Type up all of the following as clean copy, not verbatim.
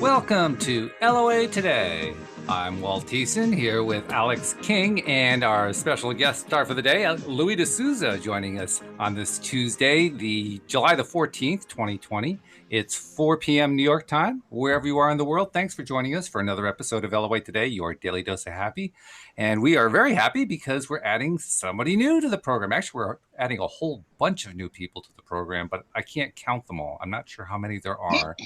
Welcome to LOA Today. I'm Walt Thiessen here with Alex King and our special guest star for the day, Louis de Souza, joining us on this Tuesday, the July the 14th, 2020. It's 4 p.m. New York time, wherever you are in the world. Thanks for joining us for another episode of LOA Today, your daily dose of happy. And we are very happy because we're adding somebody new to the program. Actually, we're adding a whole bunch of new people to the program, but I can't count them all. I'm not sure how many there are.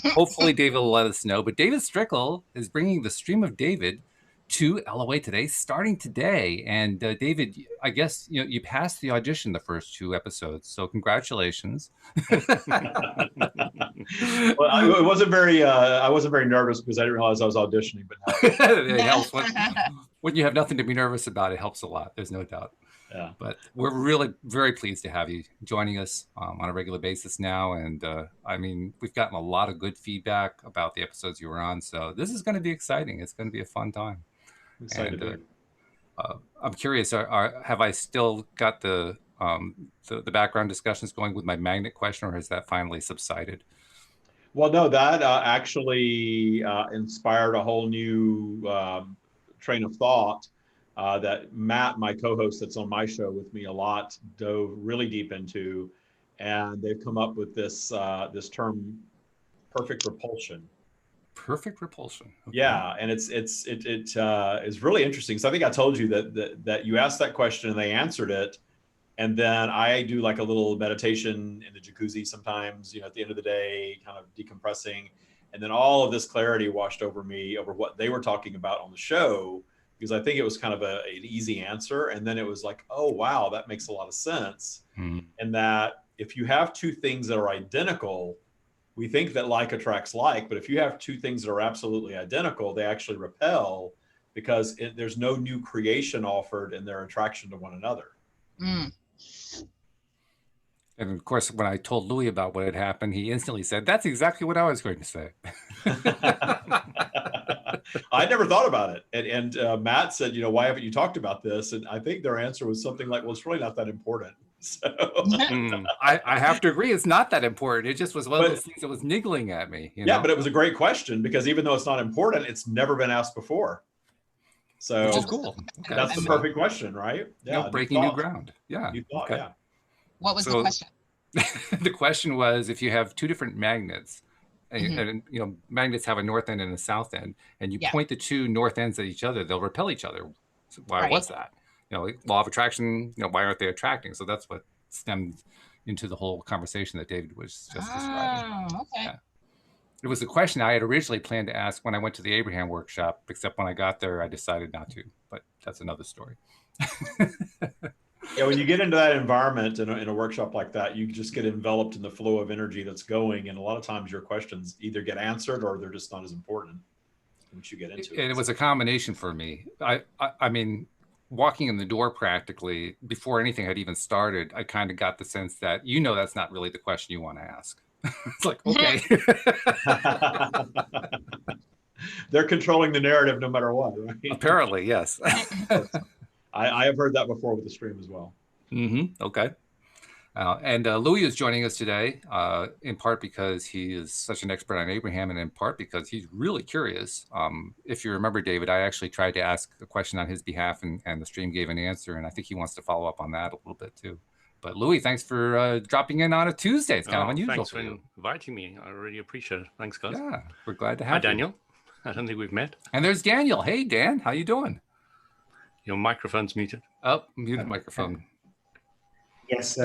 Hopefully, David will let us know. But David Strickel is bringing the Stream of David to LOA Today, starting today. And David, I guess you passed the audition the first two episodes, so congratulations. Well, I wasn't very nervous because I didn't realize I was auditioning. But it helps when you have nothing to be nervous about. It helps a lot. There's no doubt. Yeah. But we're really very pleased to have you joining us on a regular basis now. And I mean, we've gotten a lot of good feedback about the episodes you were on. So this is going to be exciting. It's going to be a fun time. I'm excited. And, I'm curious, have I still got the background discussions going with my magnet question, or has that finally subsided? Well, no, that actually inspired a whole new train of thought. That Matt, my co-host that's on my show with me a lot, dove really deep into, and they've come up with this this term, perfect repulsion. Perfect repulsion. Okay. Yeah, and it is really interesting. So I think I told you that you asked that question and they answered it, and then I do like a little meditation in the jacuzzi sometimes, at the end of the day, kind of decompressing, and then all of this clarity washed over me over what they were talking about on the show. Because I think it was kind of an easy answer. And then it was like, oh, wow, that makes a lot of sense. Mm-hmm. And that if you have two things that are identical, we think that like attracts like. But if you have two things that are absolutely identical, they actually repel because there's no new creation offered in their attraction to one another. Mm. And of course, when I told Louis about what had happened, he instantly said, that's exactly what I was going to say. I never thought about it. And Matt said, why haven't you talked about this? And I think their answer was something like, well, it's really not that important. So I have to agree. It's not that important. It just was one of those things that was niggling at me. Yeah, but it was a great question because even though it's not important, it's never been asked before. So which is cool. Okay. That's the perfect question, right? Yeah, breaking new ground. Yeah. You thought, okay. Yeah. What was the question? The question was, if you have two different magnets, Mm-hmm. and magnets have a north end and a south end, and you point the two north ends at each other, they'll repel each other. So why was that? Law of attraction, why aren't they attracting? So that's what stemmed into the whole conversation that David was just describing. Okay. Yeah. It was a question I had originally planned to ask when I went to the Abraham workshop, except when I got there, I decided not to, but that's another story. Yeah, when you get into that environment in a workshop like that, you just get enveloped in the flow of energy that's going. And a lot of times your questions either get answered or they're just not as important once you get into it. And it was a combination for me. I mean, walking in the door practically, before anything had even started, I kind of got the sense that, that's not really the question you want to ask. It's like, okay. They're controlling the narrative no matter what, right? Apparently, yes. I have heard that before with the stream as well. Mm-hmm. Okay. And Louis is joining us today, in part because he is such an expert on Abraham, and in part because he's really curious. If you remember, David, I actually tried to ask a question on his behalf, and the stream gave an answer, and I think he wants to follow up on that a little bit too. But Louis, thanks for dropping in on a Tuesday. It's kind of unusual. Thanks for inviting me. I really appreciate it. Thanks, guys. Yeah, we're glad to have you. Hi, Daniel. I don't think we've met. And there's Daniel. Hey, Dan, how you doing? Your microphone's muted. Oh, muted microphone. Yes,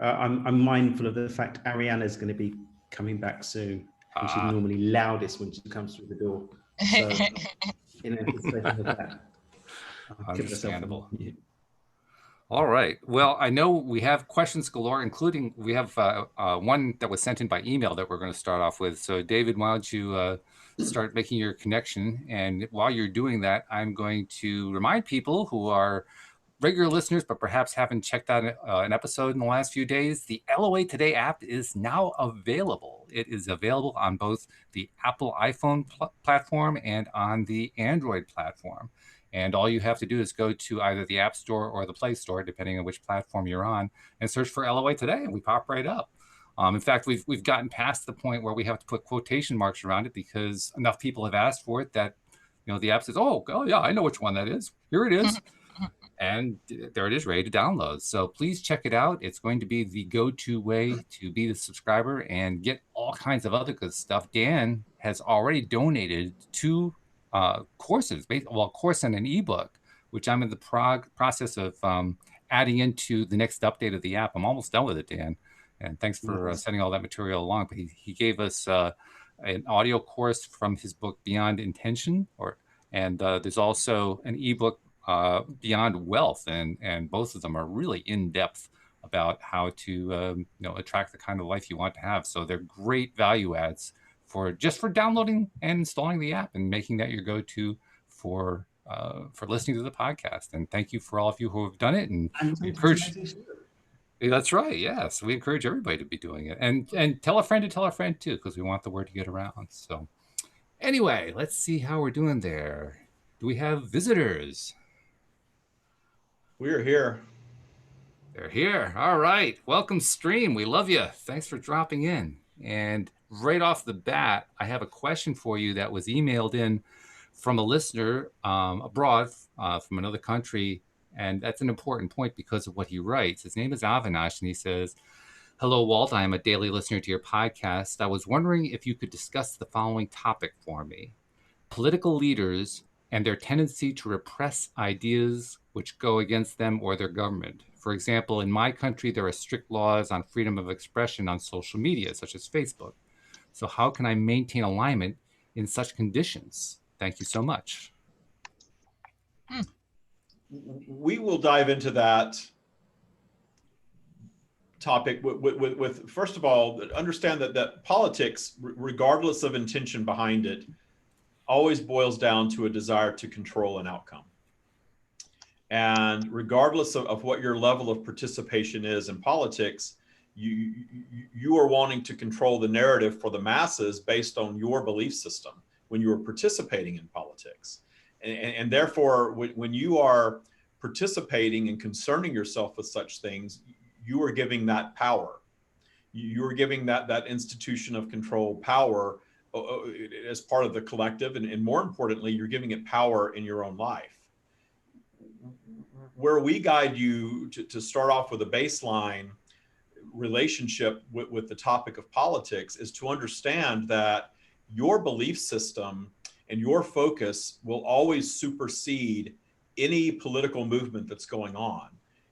I'm mindful of the fact Ariana's going to be coming back soon. And she's normally loudest when she comes through the door. So, in anticipation of that, understandable. All right. Well, I know we have questions galore, including we have one that was sent in by email that we're going to start off with. So, David, why don't you start making your connection? And while you're doing that, I'm going to remind people who are regular listeners, but perhaps haven't checked out an episode in the last few days, the LOA Today app is now available. It is available on both the Apple iPhone platform and on the Android platform. And all you have to do is go to either the App Store or the Play Store, depending on which platform you're on, and search for LOA Today, and we pop right up. In fact, we've gotten past the point where we have to put quotation marks around it because enough people have asked for it that the app says, "Oh, yeah, I know which one that is. Here it is." And there it is, ready to download. So please check it out. It's going to be the go-to way to be the subscriber and get all kinds of other good stuff. Dan has already donated 2 courses, a course and an ebook, which I'm in the process of adding into the next update of the app. I'm almost done with it, Dan. And thanks for sending all that material along. But he gave us an audio course from his book Beyond Intention, and there's also an ebook Beyond Wealth, and both of them are really in depth about how to attract the kind of life you want to have. So they're great value adds for downloading and installing the app and making that your go-to for listening to the podcast. And thank you for all of you who have done it. And we encourage. That's right. Yes, we encourage everybody to be doing it, and tell a friend to tell a friend too, because we want the word to get around. So anyway, let's see how we're doing there. Do we have visitors? We are here. They're here. All right. Welcome, stream. We love you. Thanks for dropping in. And right off the bat, I have a question for you that was emailed in from a listener abroad from another country. And that's an important point because of what he writes. His name is Avinash, and he says, "Hello, Walt. I am a daily listener to your podcast. I was wondering if you could discuss the following topic for me. Political leaders and their tendency to repress ideas which go against them or their government. For example, in my country, there are strict laws on freedom of expression on social media, such as Facebook. So how can I maintain alignment in such conditions? Thank you so much." We will dive into that topic with first of all, understand that politics, regardless of intention behind it, always boils down to a desire to control an outcome. And regardless of what your level of participation is in politics, you are wanting to control the narrative for the masses based on your belief system when you are participating in politics. And therefore, when you are participating and concerning yourself with such things, you are giving that power. You are giving that institution of control power as part of the collective. And more importantly, you're giving it power in your own life. Where we guide you to start off with a baseline relationship with the topic of politics is to understand that your belief system and your focus will always supersede any political movement that's going on.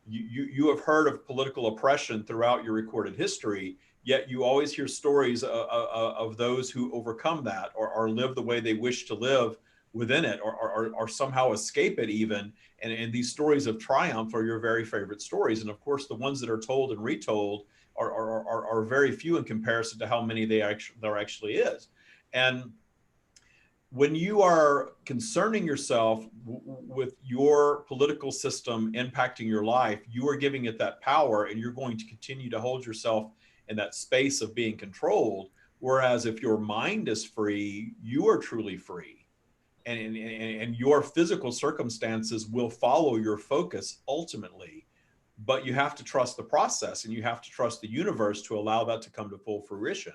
You have heard of political oppression throughout your recorded history, yet you always hear stories of those who overcome that or live the way they wish to live within it or somehow escape it even. And these stories of triumph are your very favorite stories. And of course, the ones that are told and retold are very few in comparison to how many there actually is. And when you are concerning yourself with your political system impacting your life, you are giving it that power, and you're going to continue to hold yourself in that space of being controlled. Whereas if your mind is free, you are truly free. And your physical circumstances will follow your focus ultimately. But you have to trust the process, and you have to trust the universe to allow that to come to full fruition.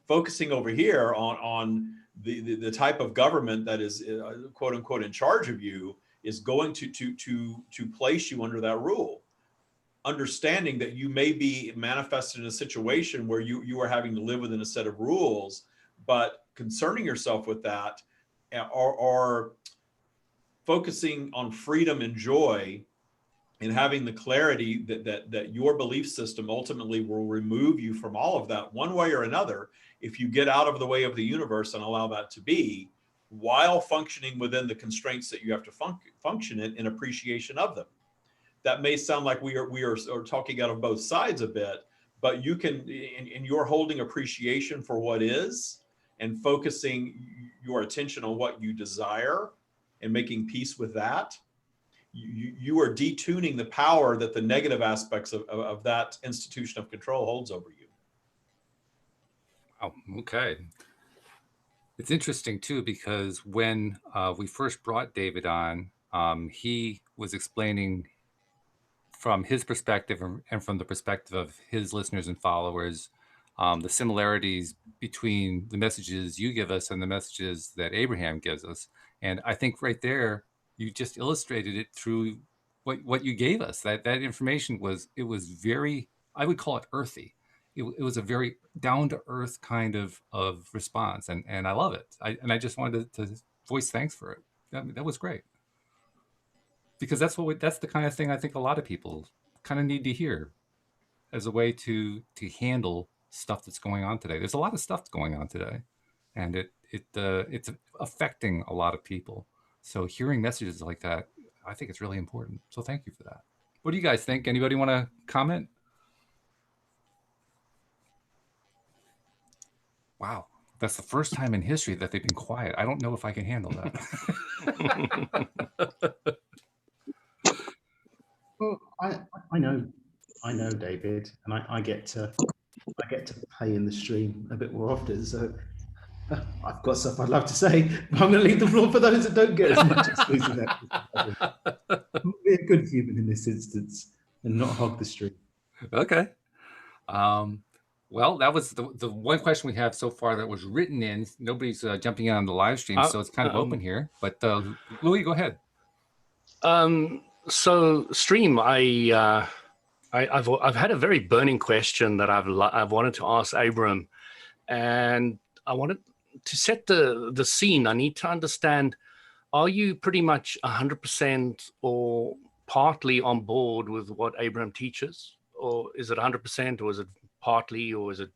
Focusing over here on the type of government that is quote unquote in charge of you is going to place you under that rule. Understanding that you may be manifested in a situation where you are having to live within a set of rules, but concerning yourself with that or focusing on freedom and joy and having the clarity that your belief system ultimately will remove you from all of that one way or another if you get out of the way of the universe and allow that to be, while functioning within the constraints that you have to function in appreciation of them. That may sound like we are talking out of both sides a bit, but you can, and you're holding appreciation for what is and focusing your attention on what you desire and making peace with that. You are detuning the power that the negative aspects of that institution of control holds over you. Oh, okay. It's interesting too, because when we first brought David on, he was explaining from his perspective and from the perspective of his listeners and followers the similarities between the messages you give us and the messages that Abraham gives us. And I think right there, you just illustrated it through what you gave us. That information was very, I would call it earthy. It was a very down to earth kind of response, and I love it. I just wanted to voice thanks for it. That was great, because that's the kind of thing I think a lot of people kind of need to hear as a way to handle stuff that's going on today. There's a lot of stuff going on today, and it's affecting a lot of people. So hearing messages like that, I think it's really important. So thank you for that. What do you guys think? Anybody want to comment? Wow, that's the first time in history that they've been quiet. I don't know if I can handle that. Well, I know, David, and I get to play in the stream a bit more often. So I've got stuff I'd love to say, but I'm going to leave the floor for those that don't get as much exclusive access. Be a good human in this instance and not hog the stream. Okay. Well, that was the one question we have so far that was written in. Nobody's jumping in on the live stream, so it's kind of open here. But Louis, go ahead. So stream, I've had a very burning question that I've wanted to ask Abram, and I wanted to set the scene. I need to understand: are you pretty much 100% or partly on board with what Abram teaches, or is it 100%, or is it partly, or is it?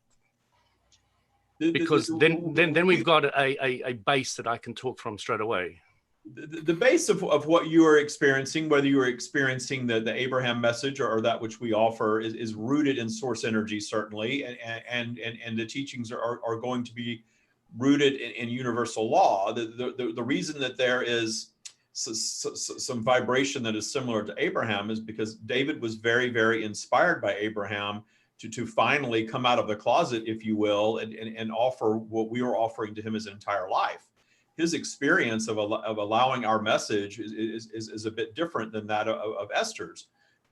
Because then we've got a base that I can talk from straight away. The base of what you are experiencing, whether you are experiencing the Abraham message or that which we offer, is rooted in source energy, certainly, and the teachings are going to be rooted in universal law. The reason that there is some vibration that is similar to Abraham is because David was very, very inspired by Abraham to finally come out of the closet, if you will, and offer what we were offering to him his entire life. His experience of allowing our message is a bit different than that of Esther's.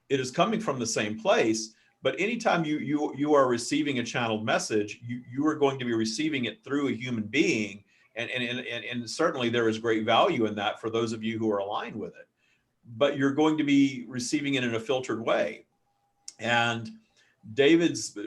It is coming from the same place, but anytime you are receiving a channeled message, you are going to be receiving it through a human being, and certainly there is great value in that for those of you who are aligned with it. But you're going to be receiving it in a filtered way. And David's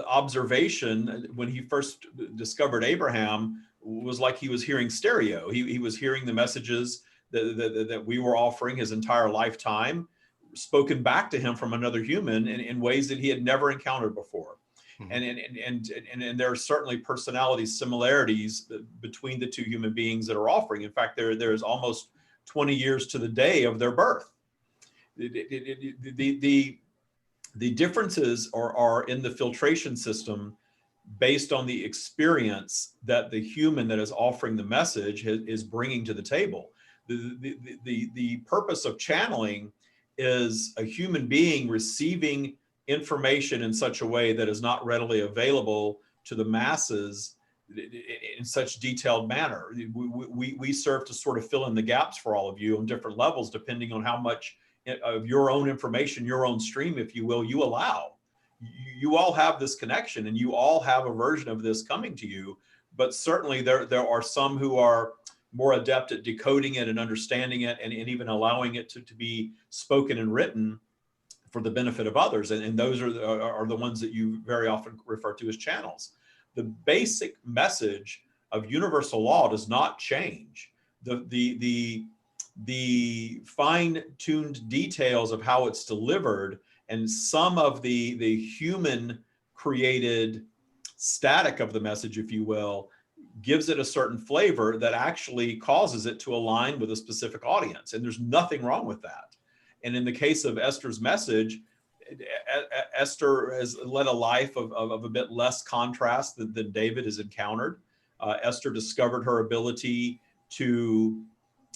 observation when he first discovered Abraham was like he was hearing stereo. He was hearing the messages that we were offering his entire lifetime, spoken back to him from another human in ways that he had never encountered before. Mm-hmm. And there are certainly personality similarities between the two human beings that are offering. In fact, there is almost 20 years to the day of their birth. The differences are in the filtration system based on the experience that the human that is offering the message is bringing to the table. The purpose of channeling is a human being receiving information in such a way that is not readily available to the masses in such detailed manner. We serve to sort of fill in the gaps for all of you on different levels, depending on how much of your own information, your own stream, if you will, you allow. You all have this connection and you all have a version of this coming to you, but certainly there are some who are more adept at decoding it and understanding it and even allowing it to be spoken and written for the benefit of others. And those are the ones that you very often refer to as channels. The basic message of universal law does not change. The fine-tuned details of how it's delivered and some of the human created static of the message, if you will, gives it a certain flavor that actually causes it to align with a specific audience. And there's nothing wrong with that. And in the case of Esther's message, Esther has led a life of a bit less contrast than David has encountered. Esther discovered her ability to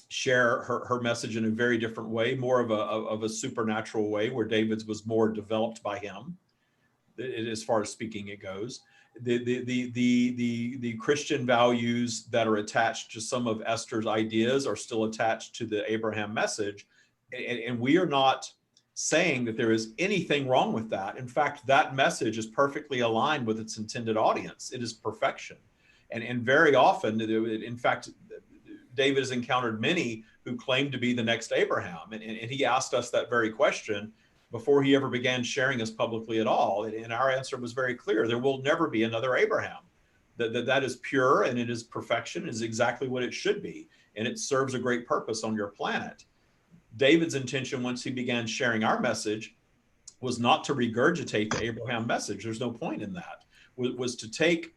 share her message in a very different way, more of a supernatural way, where David's was more developed by him, as far as speaking it goes. The Christian values that are attached to some of Esther's ideas are still attached to the Abraham message, and we are not saying that there is anything wrong with that. In fact, that message is perfectly aligned with its intended audience. It is perfection. And very often, in fact, David has encountered many who claim to be the next Abraham. And he asked us that very question before he ever began sharing us publicly at all. And our answer was very clear. There will never be another Abraham. That is pure, and it is perfection, is exactly what it should be. And it serves a great purpose on your planet. David's intention, once he began sharing our message, was not to regurgitate the Abraham message. There's no point in that. Was to take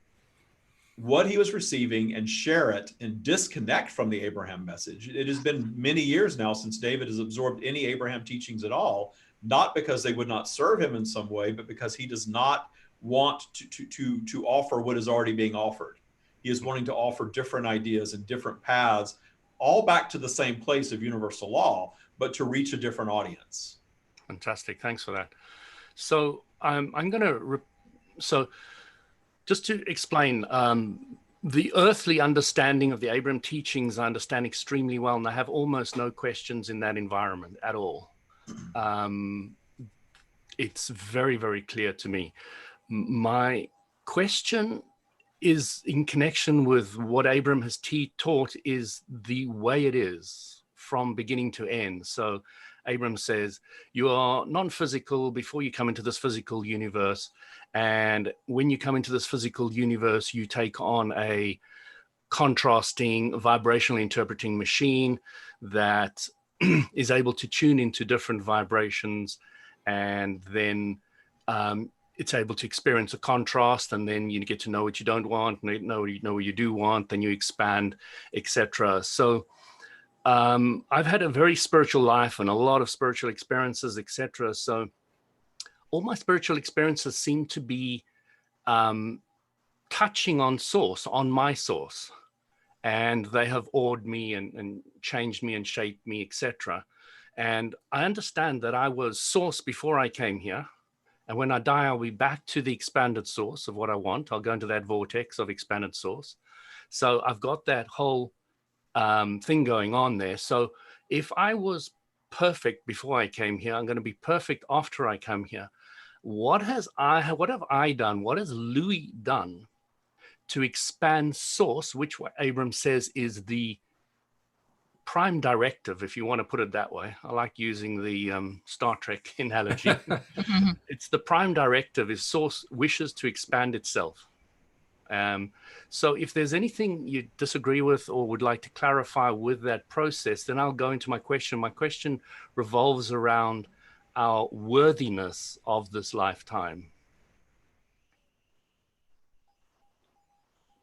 what he was receiving and share it and disconnect from the Abraham message. It has been many years now since David has absorbed any Abraham teachings at all, not because they would not serve him in some way, but because he does not want to offer what is already being offered. He is wanting to offer different ideas and different paths, all back to the same place of universal law, but to reach a different audience. Fantastic. Thanks for that. So I'm going to, so just to explain, the earthly understanding of the Abraham teachings, I understand extremely well, and I have almost no questions in that environment at all. It's very, very clear to me. My question is in connection with what Abraham has taught is the way it is from beginning to end. So Abraham says, you are non-physical before you come into this physical universe. And when you come into this physical universe, you take on a contrasting, vibrational interpreting machine that is able to tune into different vibrations. And then it's able to experience a contrast, and then you get to know what you don't want, know what you do want, then you expand, etc. So I've had a very spiritual life and a lot of spiritual experiences, etc. So all my spiritual experiences seem to be touching on source, on my source, and they have awed me and changed me and shaped me, etc. And I understand that I was source before I came here. And when I die, I'll be back to the expanded source of what I want. I'll go into that vortex of expanded source. So I've got that whole thing going on there. So if I was perfect before I came here, I'm going to be perfect after I come here. What have I done? What has Louis done to expand source, which Abram says is the prime directive, if you want to put it that way? I like using the Star Trek analogy. It's the prime directive is source wishes to expand itself. So if there's anything you disagree with or would like to clarify with that process, then I'll go into my question. My question revolves around our worthiness of this lifetime.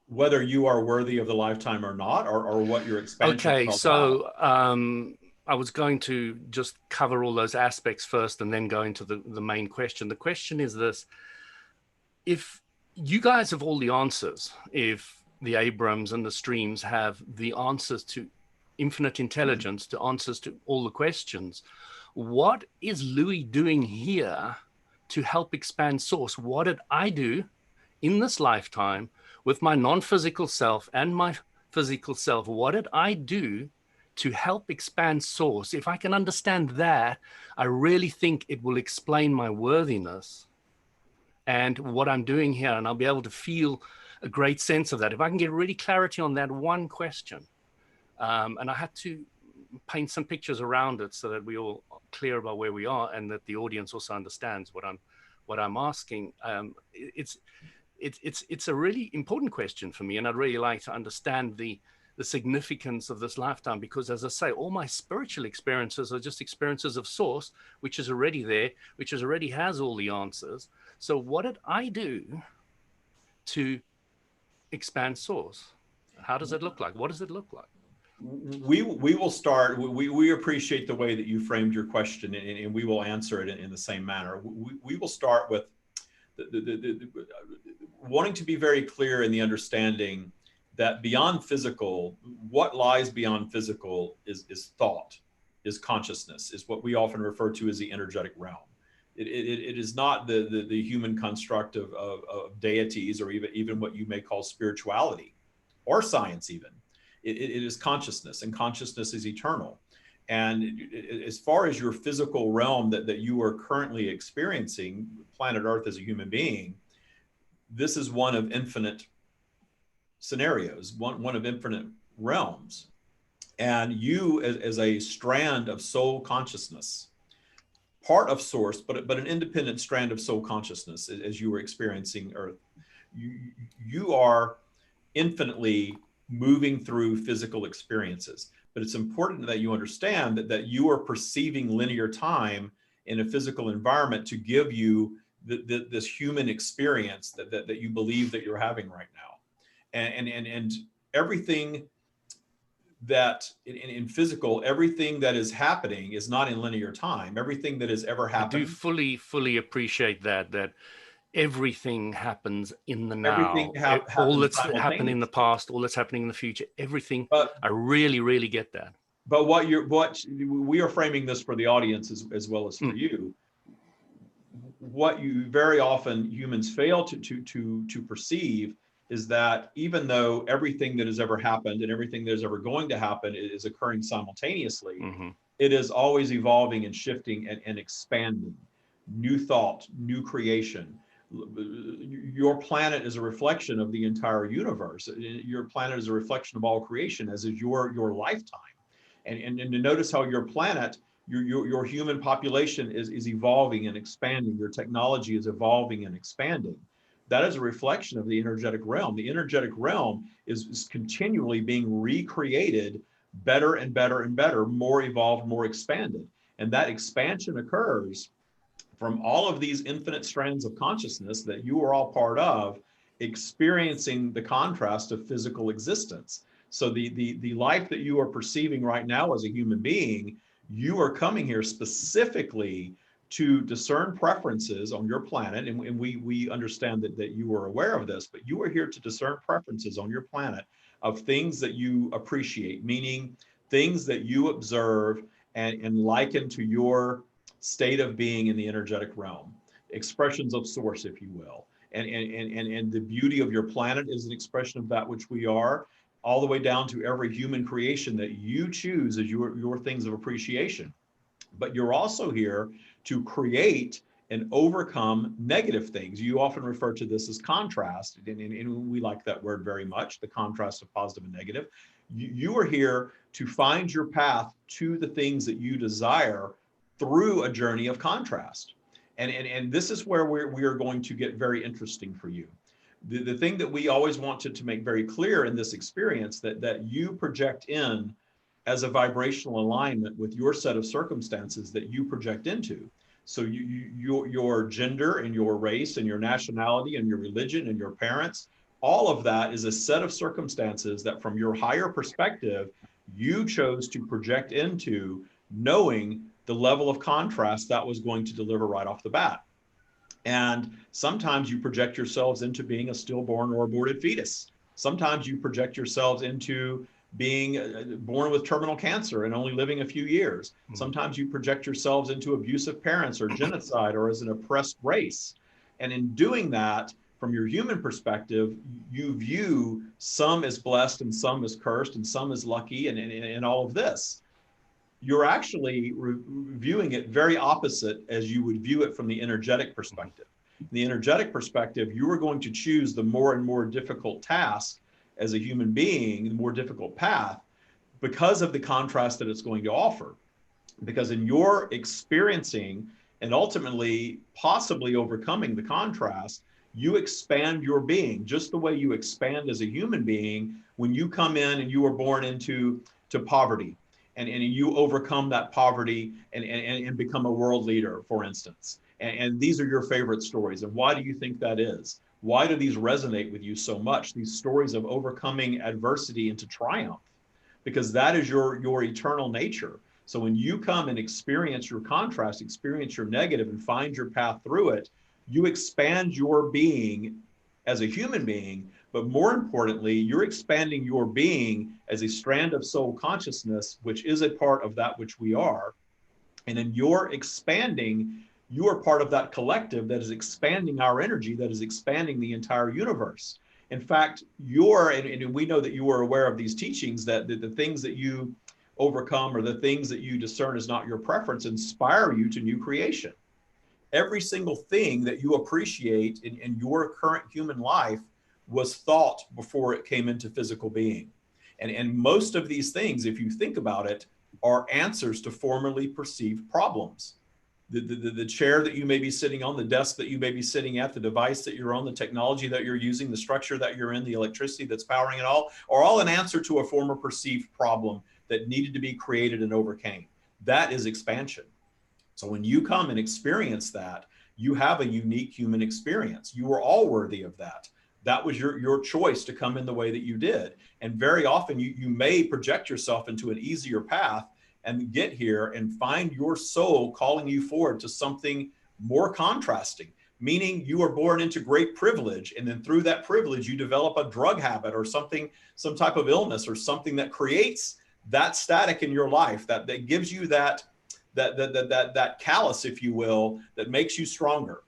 Whether you are worthy of the lifetime or not, or what your expansion. Okay, so I was going to just cover all those aspects first and then go into the main question. The question is this: if you guys have all the answers, if the Abrams and the streams have the answers to infinite intelligence, the answers to all the questions, what is Louis doing here to help expand source? What did I do in this lifetime with my non-physical self and my physical self? What did I do to help expand source? If I can understand that, I really think it will explain my worthiness and what I'm doing here, and I'll be able to feel a great sense of that. If I can get really clarity on that one question, and I had to paint some pictures around it so that we all clear about where we are and that the audience also understands what I'm asking. It's a really important question for me, and I'd really like to understand the significance of this lifetime, because, as I say, all my spiritual experiences are just experiences of source, which is already there, which already has all the answers. So what did I do to expand source? How does it look like? What does it look like? We will start. We appreciate the way that you framed your question, and we will answer it in the same manner. We will start with the wanting to be very clear in the understanding that beyond physical, what lies beyond physical is thought, is consciousness, is what we often refer to as the energetic realm. It is not the human construct of deities, or even what you may call spirituality or science even. It is consciousness, and consciousness is eternal. And as far as your physical realm that you are currently experiencing, planet Earth as a human being, this is one of infinite scenarios, one of infinite realms. And you as a strand of soul consciousness, part of source, but an independent strand of soul consciousness as you were experiencing Earth, you are infinitely moving through physical experiences. But it's important that you understand that you are perceiving linear time in a physical environment to give you this human experience that you believe that you're having right now. And everything that in physical, everything that is happening is not in linear time. Everything that has ever happened. I do fully appreciate that everything happens in the now. Everything all that's happened in simultaneously. the past, all that's happening in the future, everything. But I really get that. But what we are framing this for the audience as well as for you. What you very often humans fail to perceive is that even though everything that has ever happened and everything that is ever going to happen is occurring simultaneously, it is always evolving and shifting and expanding. New thought, new creation. Your planet is a reflection of the entire universe. Your planet is a reflection of all creation, as is your lifetime. And to notice how your planet, your human population is evolving and expanding. Your technology is evolving and expanding. That is a reflection of the energetic realm. The energetic realm is continually being recreated better and better and better, more evolved, more expanded. And that expansion occurs from all of these infinite strands of consciousness that you are all part of, experiencing the contrast of physical existence. So the life that you are perceiving right now as a human being, you are coming here specifically to discern preferences on your planet. And we understand that you are aware of this, but you are here to discern preferences on your planet of things that you appreciate, meaning things that you observe and liken to your state of being in the energetic realm, expressions of source, if you will. And the beauty of your planet is an expression of that which we are, all the way down to every human creation that you choose as your things of appreciation. But you're also here to create and overcome negative things. You often refer to this as contrast, and we like that word very much, the contrast of positive and negative. You are here to find your path to the things that you desire through a journey of contrast. And this is where we are going to get very interesting for you. The thing that we always want to make very clear in this experience, that you project in as a vibrational alignment with your set of circumstances that you project into. So your gender and your race and your nationality and your religion and your parents, all of that is a set of circumstances that from your higher perspective, you chose to project into, knowing the level of contrast that was going to deliver right off the bat. And sometimes you project yourselves into being a stillborn or aborted fetus. Sometimes you project yourselves into being born with terminal cancer and only living a few years. Sometimes you project yourselves into abusive parents or genocide or as an oppressed race. And in doing that, from your human perspective, you view some as blessed and some as cursed and some as lucky and all of this. You're actually viewing it very opposite as you would view it from the energetic perspective. In the energetic perspective, you are going to choose the more and more difficult task as a human being, the more difficult path, because of the contrast that it's going to offer. Because in your experiencing and ultimately possibly overcoming the contrast, you expand your being just the way you expand as a human being when you come in and you are born into poverty. And you overcome that poverty and become a world leader, for instance. And these are your favorite stories. And why do you think that is? Why do these resonate with you so much? These stories of overcoming adversity into triumph, because that is your eternal nature. So when you come and experience your contrast, experience your negative and find your path through it, you expand your being as a human being, but more importantly, you're expanding your being as a strand of soul consciousness, which is a part of that which we are. And in your expanding, you are part of that collective that is expanding our energy, that is expanding the entire universe. In fact, and we know that you are aware of these teachings, that the things that you overcome, or the things that you discern as not your preference inspire you to new creation. Every single thing that you appreciate in your current human life was thought before it came into physical being. And most of these things, if you think about it, are answers to formerly perceived problems. The chair that you may be sitting on, the desk that you may be sitting at, the device that you're on, the technology that you're using, the structure that you're in, the electricity that's powering it all, are all an answer to a former perceived problem that needed to be created and overcame. That is expansion. So when you come and experience that, you have a unique human experience. You are all worthy of that. That was your choice to come in the way that you did. And very often you may project yourself into an easier path and get here and find your soul calling you forward to something more contrasting, meaning you are born into great privilege. And then through that privilege, you develop a drug habit or something, some type of illness or something that creates that static in your life, that gives you that callus, if you will, that makes you stronger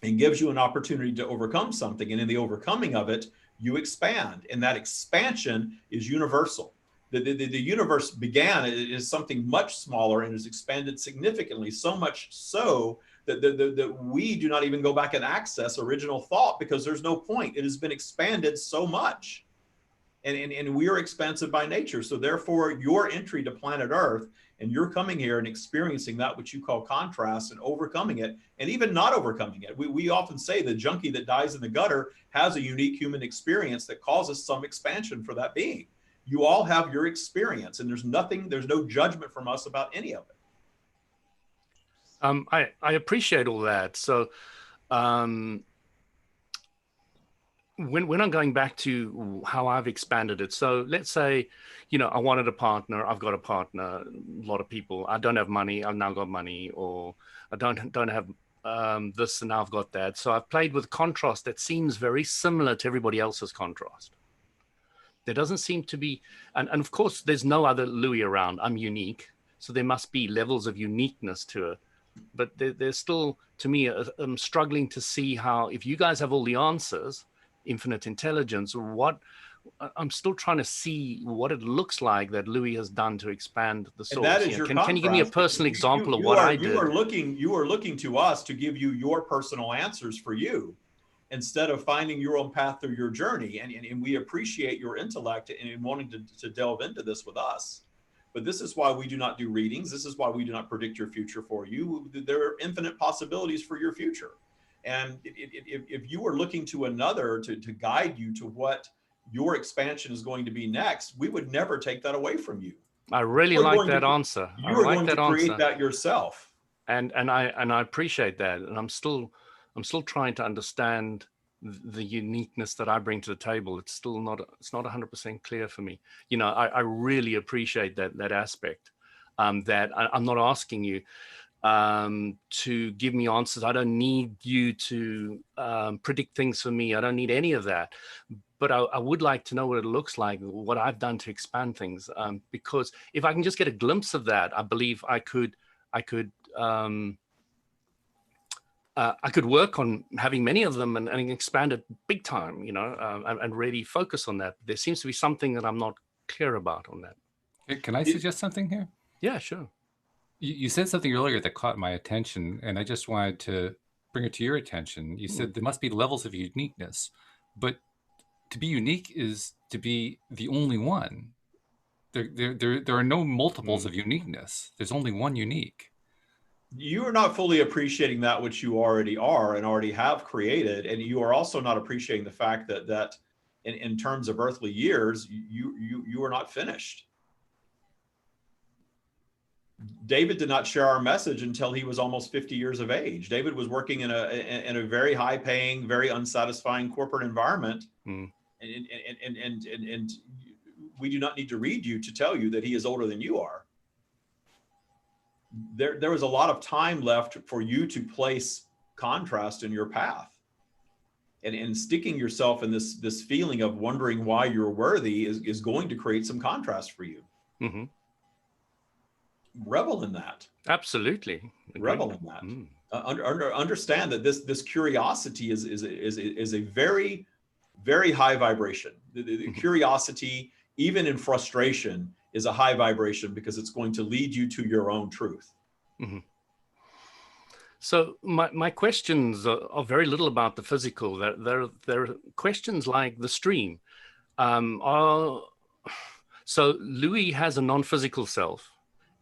and gives you an opportunity to overcome something. And in the overcoming of it, you expand. And that expansion is universal. The universe began as something much smaller and has expanded significantly, so much so that we do not even go back and access original thought because there's no point. It has been expanded so much. And we are expansive by nature. So therefore, your entry to planet Earth and you're coming here and experiencing that which you call contrast and overcoming it, and even not overcoming it. We often say the junkie that dies in the gutter has a unique human experience that causes some expansion for that being. You all have your experience, and there's no judgment from us about any of it. I appreciate all that. So when I'm going back to how I've expanded it, so let's say, I wanted a partner, I've got a partner, a lot of people, I don't have money, I've now got money, or I don't have this and now I've got that. So I've played with contrast that seems very similar to everybody else's contrast. There doesn't seem to be, and of course there's no other Louis around, I'm unique, so there must be levels of uniqueness to it. But there's still, to me, I'm struggling to see how, if you guys have all the answers, infinite intelligence, I'm still trying to see what it looks like that Louis has done to expand the source. And that is your can you give me a personal example of what I did? You are looking to us to give you your personal answers for you, instead of finding your own path through your journey. And we appreciate your intellect and wanting to delve into this with us. But this is why we do not do readings. This is why we do not predict your future for you. There are infinite possibilities for your future. And if you are looking to another to guide you to what your expansion is going to be next, we would never take that away from you. I really like that answer. You are going to create that yourself. And I appreciate that. And I'm still trying to understand the uniqueness that I bring to the table. It's not 100% clear for me. I really appreciate that aspect. That I'm not asking you to give me answers. I don't need you to predict things for me. I don't need any of that. But I would like to know what it looks like, what I've done to expand things. Because if I can just get a glimpse of that, I believe I could work on having many of them and expand it big time, and really focus on that. There seems to be something that I'm not clear about on that. Can I suggest something here? Yeah, sure. You said something earlier that caught my attention, and I just wanted to bring it to your attention. You said there must be levels of uniqueness, but to be unique is to be the only one. There are no multiples of uniqueness. There's only one unique. You are not fully appreciating that which you already are and already have created, and you are also not appreciating the fact that in terms of earthly years, you are not finished. David did not share our message until he was almost 50 years of age. David was working in a very high-paying, very unsatisfying corporate environment, and we do not need to read you to tell you that he is older than you are. There was a lot of time left for you to place contrast in your path, and sticking yourself in this feeling of wondering why you're worthy is going to create some contrast for you. Mm-hmm. Revel in that. Absolutely. Revel in that. Understand that this curiosity is a very, very high vibration. The curiosity, even in frustration, is a high vibration because it's going to lead you to your own truth. Mm-hmm. So my questions are very little about the physical. They're questions like the stream. So Louis has a non-physical self,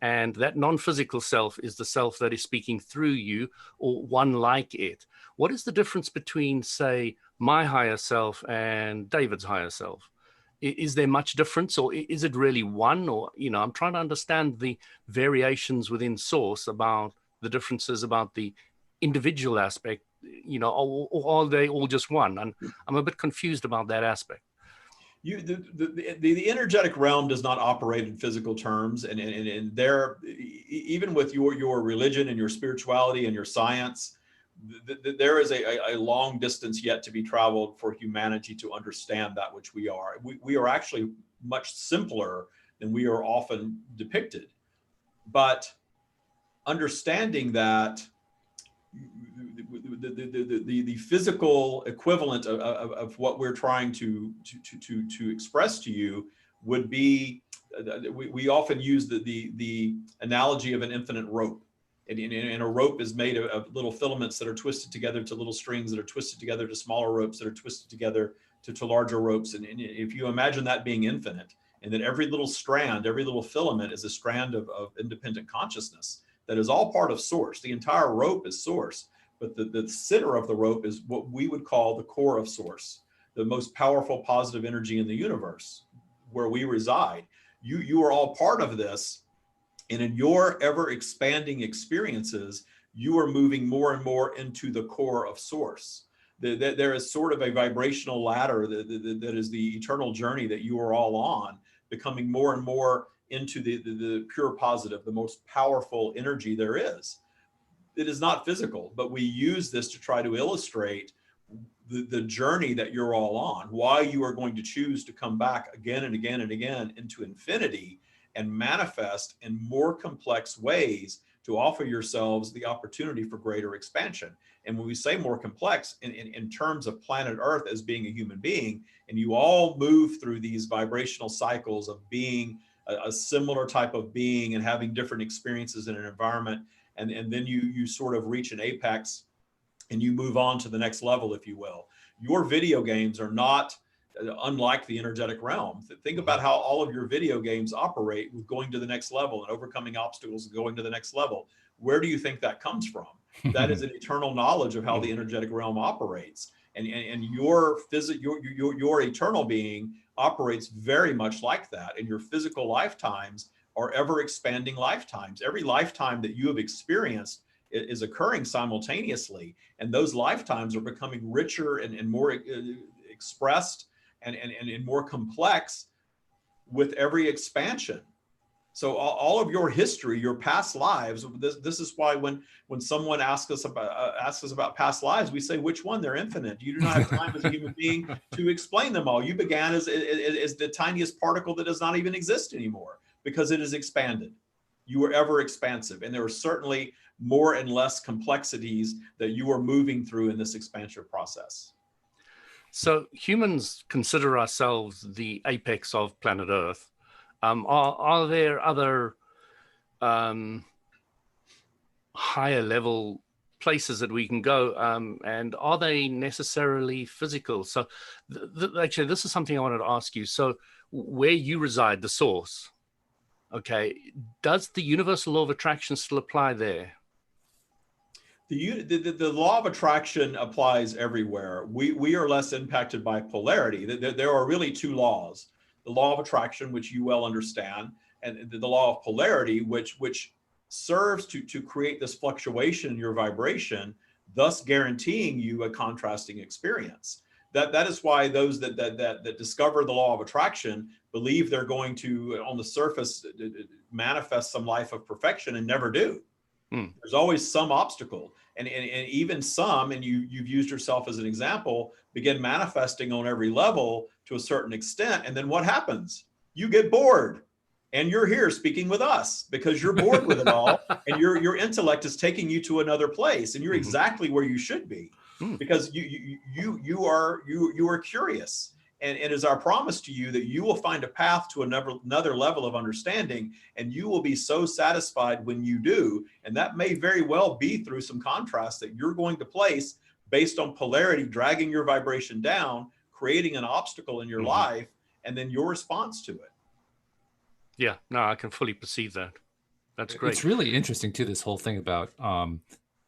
and that non-physical self is the self that is speaking through you, or one like it. What is the difference between, say, my higher self and David's higher self? Is there much difference, or is it really one? Or, I'm trying to understand the variations within Source, about the differences, about the individual aspect, or are they all just one? And I'm a bit confused about that aspect. The energetic realm does not operate in physical terms, and there, even with your religion and your spirituality and your science, there is a long distance yet to be traveled for humanity to understand that which we are. We are actually much simpler than we are often depicted. But understanding that the physical equivalent of what we're trying to express to you would be, we often use the analogy of an infinite rope. And a rope is made of little filaments that are twisted together to little strings that are twisted together to smaller ropes that are twisted together to larger ropes. And if you imagine that being infinite, and that every little strand, every little filament is a strand of independent consciousness that is all part of Source. The entire rope is Source, but the center of the rope is what we would call the core of Source, the most powerful positive energy in the universe, where we reside. You are all part of this. And in your ever expanding experiences, you are moving more and more into the core of Source. There is sort of a vibrational ladder that is the eternal journey that you are all on, becoming more and more into the pure positive, the most powerful energy there is. It is not physical, but we use this to try to illustrate the journey that you're all on, why you are going to choose to come back again and again and again into infinity and manifest in more complex ways to offer yourselves the opportunity for greater expansion. And when we say more complex, in terms of planet Earth as being a human being, and you all move through these vibrational cycles of being a similar type of being and having different experiences in an environment, and then you sort of reach an apex and you move on to the next level, if you will. Your video games are not unlike the energetic realm. Think about how all of your video games operate with going to the next level and overcoming obstacles and going to the next level. Where do you think that comes from? That is an eternal knowledge of how the energetic realm operates. And your eternal being operates very much like that. And your physical lifetimes are ever expanding lifetimes. Every lifetime that you have experienced is occurring simultaneously. And those lifetimes are becoming richer and more expressed and more complex with every expansion. So all of your history, your past lives, this is why when someone asks us about past lives, we say, which one? They're infinite. You do not have time as a human being to explain them all. You began as the tiniest particle that does not even exist anymore, because it is expanded. You were ever expansive. And there are certainly more and less complexities that you are moving through in this expansion process. So humans consider ourselves the apex of planet Earth. Are there other higher level places that we can go, and are they necessarily physical? So actually, this is something I wanted to ask you. So where you reside, the Source, okay, does the universal law of attraction still apply there? The law of attraction applies everywhere. We are less impacted by polarity. There are really two laws: the law of attraction, which you well understand, and the law of polarity, which serves to create this fluctuation in your vibration, thus guaranteeing you a contrasting experience. That is why those that discover the law of attraction believe they're going to, on the surface, manifest some life of perfection, and never do. There's always some obstacle, and even some, and you've used yourself as an example, begin manifesting on every level to a certain extent, and then what happens? You get bored, and you're here speaking with us because you're bored with it all, and your intellect is taking you to another place, and you're exactly where you should be, because you are curious, And it is our promise to you that you will find a path to another level of understanding, and you will be so satisfied when you do. And that may very well be through some contrast that you're going to place based on polarity, dragging your vibration down, creating an obstacle in your life, and then your response to it. Yeah, no, I can fully perceive that. That's great. It's really interesting too, this whole thing about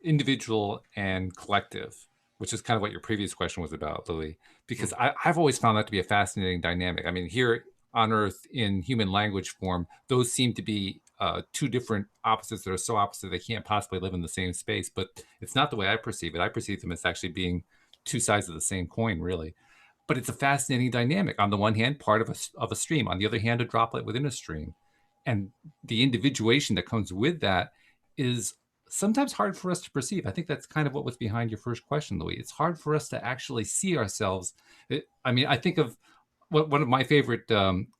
individual and collective, which is kind of what your previous question was about, Louis, because I've always found that to be a fascinating dynamic. I mean, here on Earth in human language form, those seem to be two different opposites that are so opposite they can't possibly live in the same space, but it's not the way I perceive it. I perceive them as actually being two sides of the same coin, really. But it's a fascinating dynamic. On the one hand, part of a stream. On the other hand, a droplet within a stream. And the individuation that comes with that is sometimes hard for us to perceive. I think that's kind of what was behind your first question, Louis. It's hard for us to actually see ourselves. I think of one of my favorite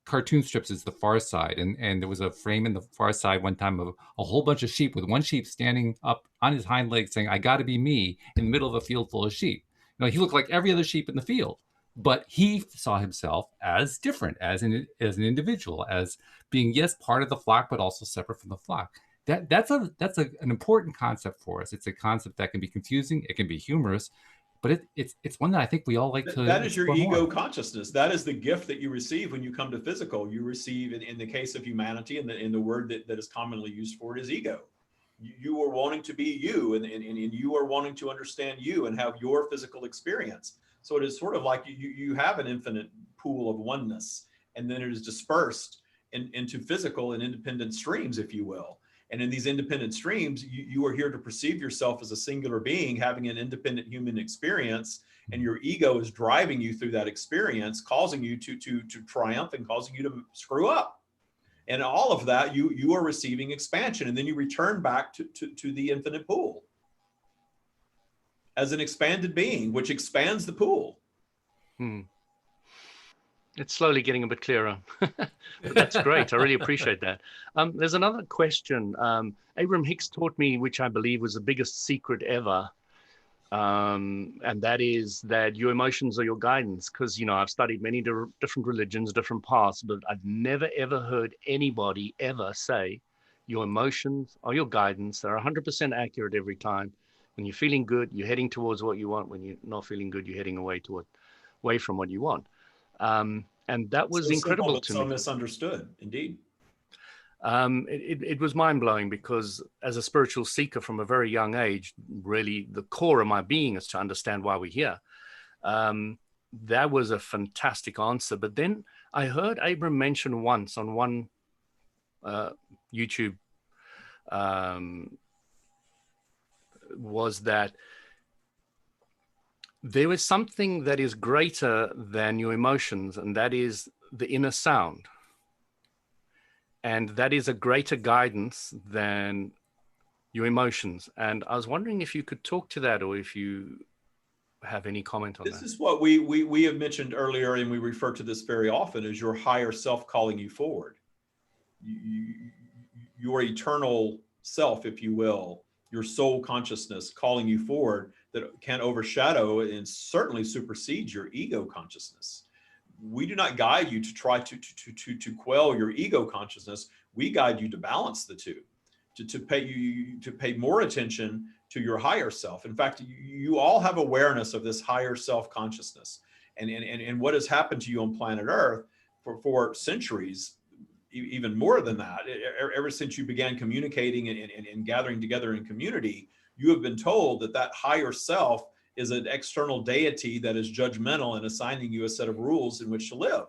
cartoon strips is The Far Side. And there was a frame in The Far Side one time of a whole bunch of sheep with one sheep standing up on his hind legs saying, "I got to be me," in the middle of a field full of sheep. He looked like every other sheep in the field. But he saw himself as different, as an individual, as being, yes, part of the flock, but also separate from the flock. That's an important concept for us. It's a concept that can be confusing. It can be humorous, but it's one that I think we all like to. That is your ego more. consciousness. That is the gift that you receive when you come to physical. You receive, in the case of humanity, and in the word that is commonly used for it is ego. You are wanting to be you, and you are wanting to understand you and have your physical experience. So it is sort of like you have an infinite pool of oneness, and then it is dispersed into physical and independent streams, if you will. And in these independent streams, you are here to perceive yourself as a singular being having an independent human experience, and your ego is driving you through that experience, causing you to triumph and causing you to screw up. And all of that, you are receiving expansion, and then you return back to the infinite pool as an expanded being, which expands the pool. It's slowly getting a bit clearer. But that's great. I really appreciate that. There's another question. Abraham Hicks taught me, which I believe was the biggest secret ever. And that is that your emotions are your guidance. Because, I've studied many different religions, different paths, but I've never, ever heard anybody ever say your emotions are your guidance. They're 100% accurate every time. When you're feeling good, you're heading towards what you want. When you're not feeling good, you're heading away from what you want. And that was so incredible to me. So misunderstood, indeed. It was mind-blowing because as a spiritual seeker from a very young age, really the core of my being is to understand why we're here. That was a fantastic answer. But then I heard Abram mention once on one YouTube was that there is something that is greater than your emotions, and that is the inner sound. And that is a greater guidance than your emotions. And I was wondering if you could talk to that, or if you have any comment on that. This is what we have mentioned earlier, and we refer to this very often as your higher self calling you forward. Your eternal self, if you will, your soul consciousness calling you forward, that can overshadow and certainly supersede your ego consciousness. We do not guide you to try to quell your ego consciousness. We guide you to balance the two, to pay more attention to your higher self. In fact, you all have awareness of this higher self consciousness, and what has happened to you on planet Earth for centuries, even more than that. Ever since you began communicating and gathering together in community, you have been told that higher self is an external deity that is judgmental and assigning you a set of rules in which to live.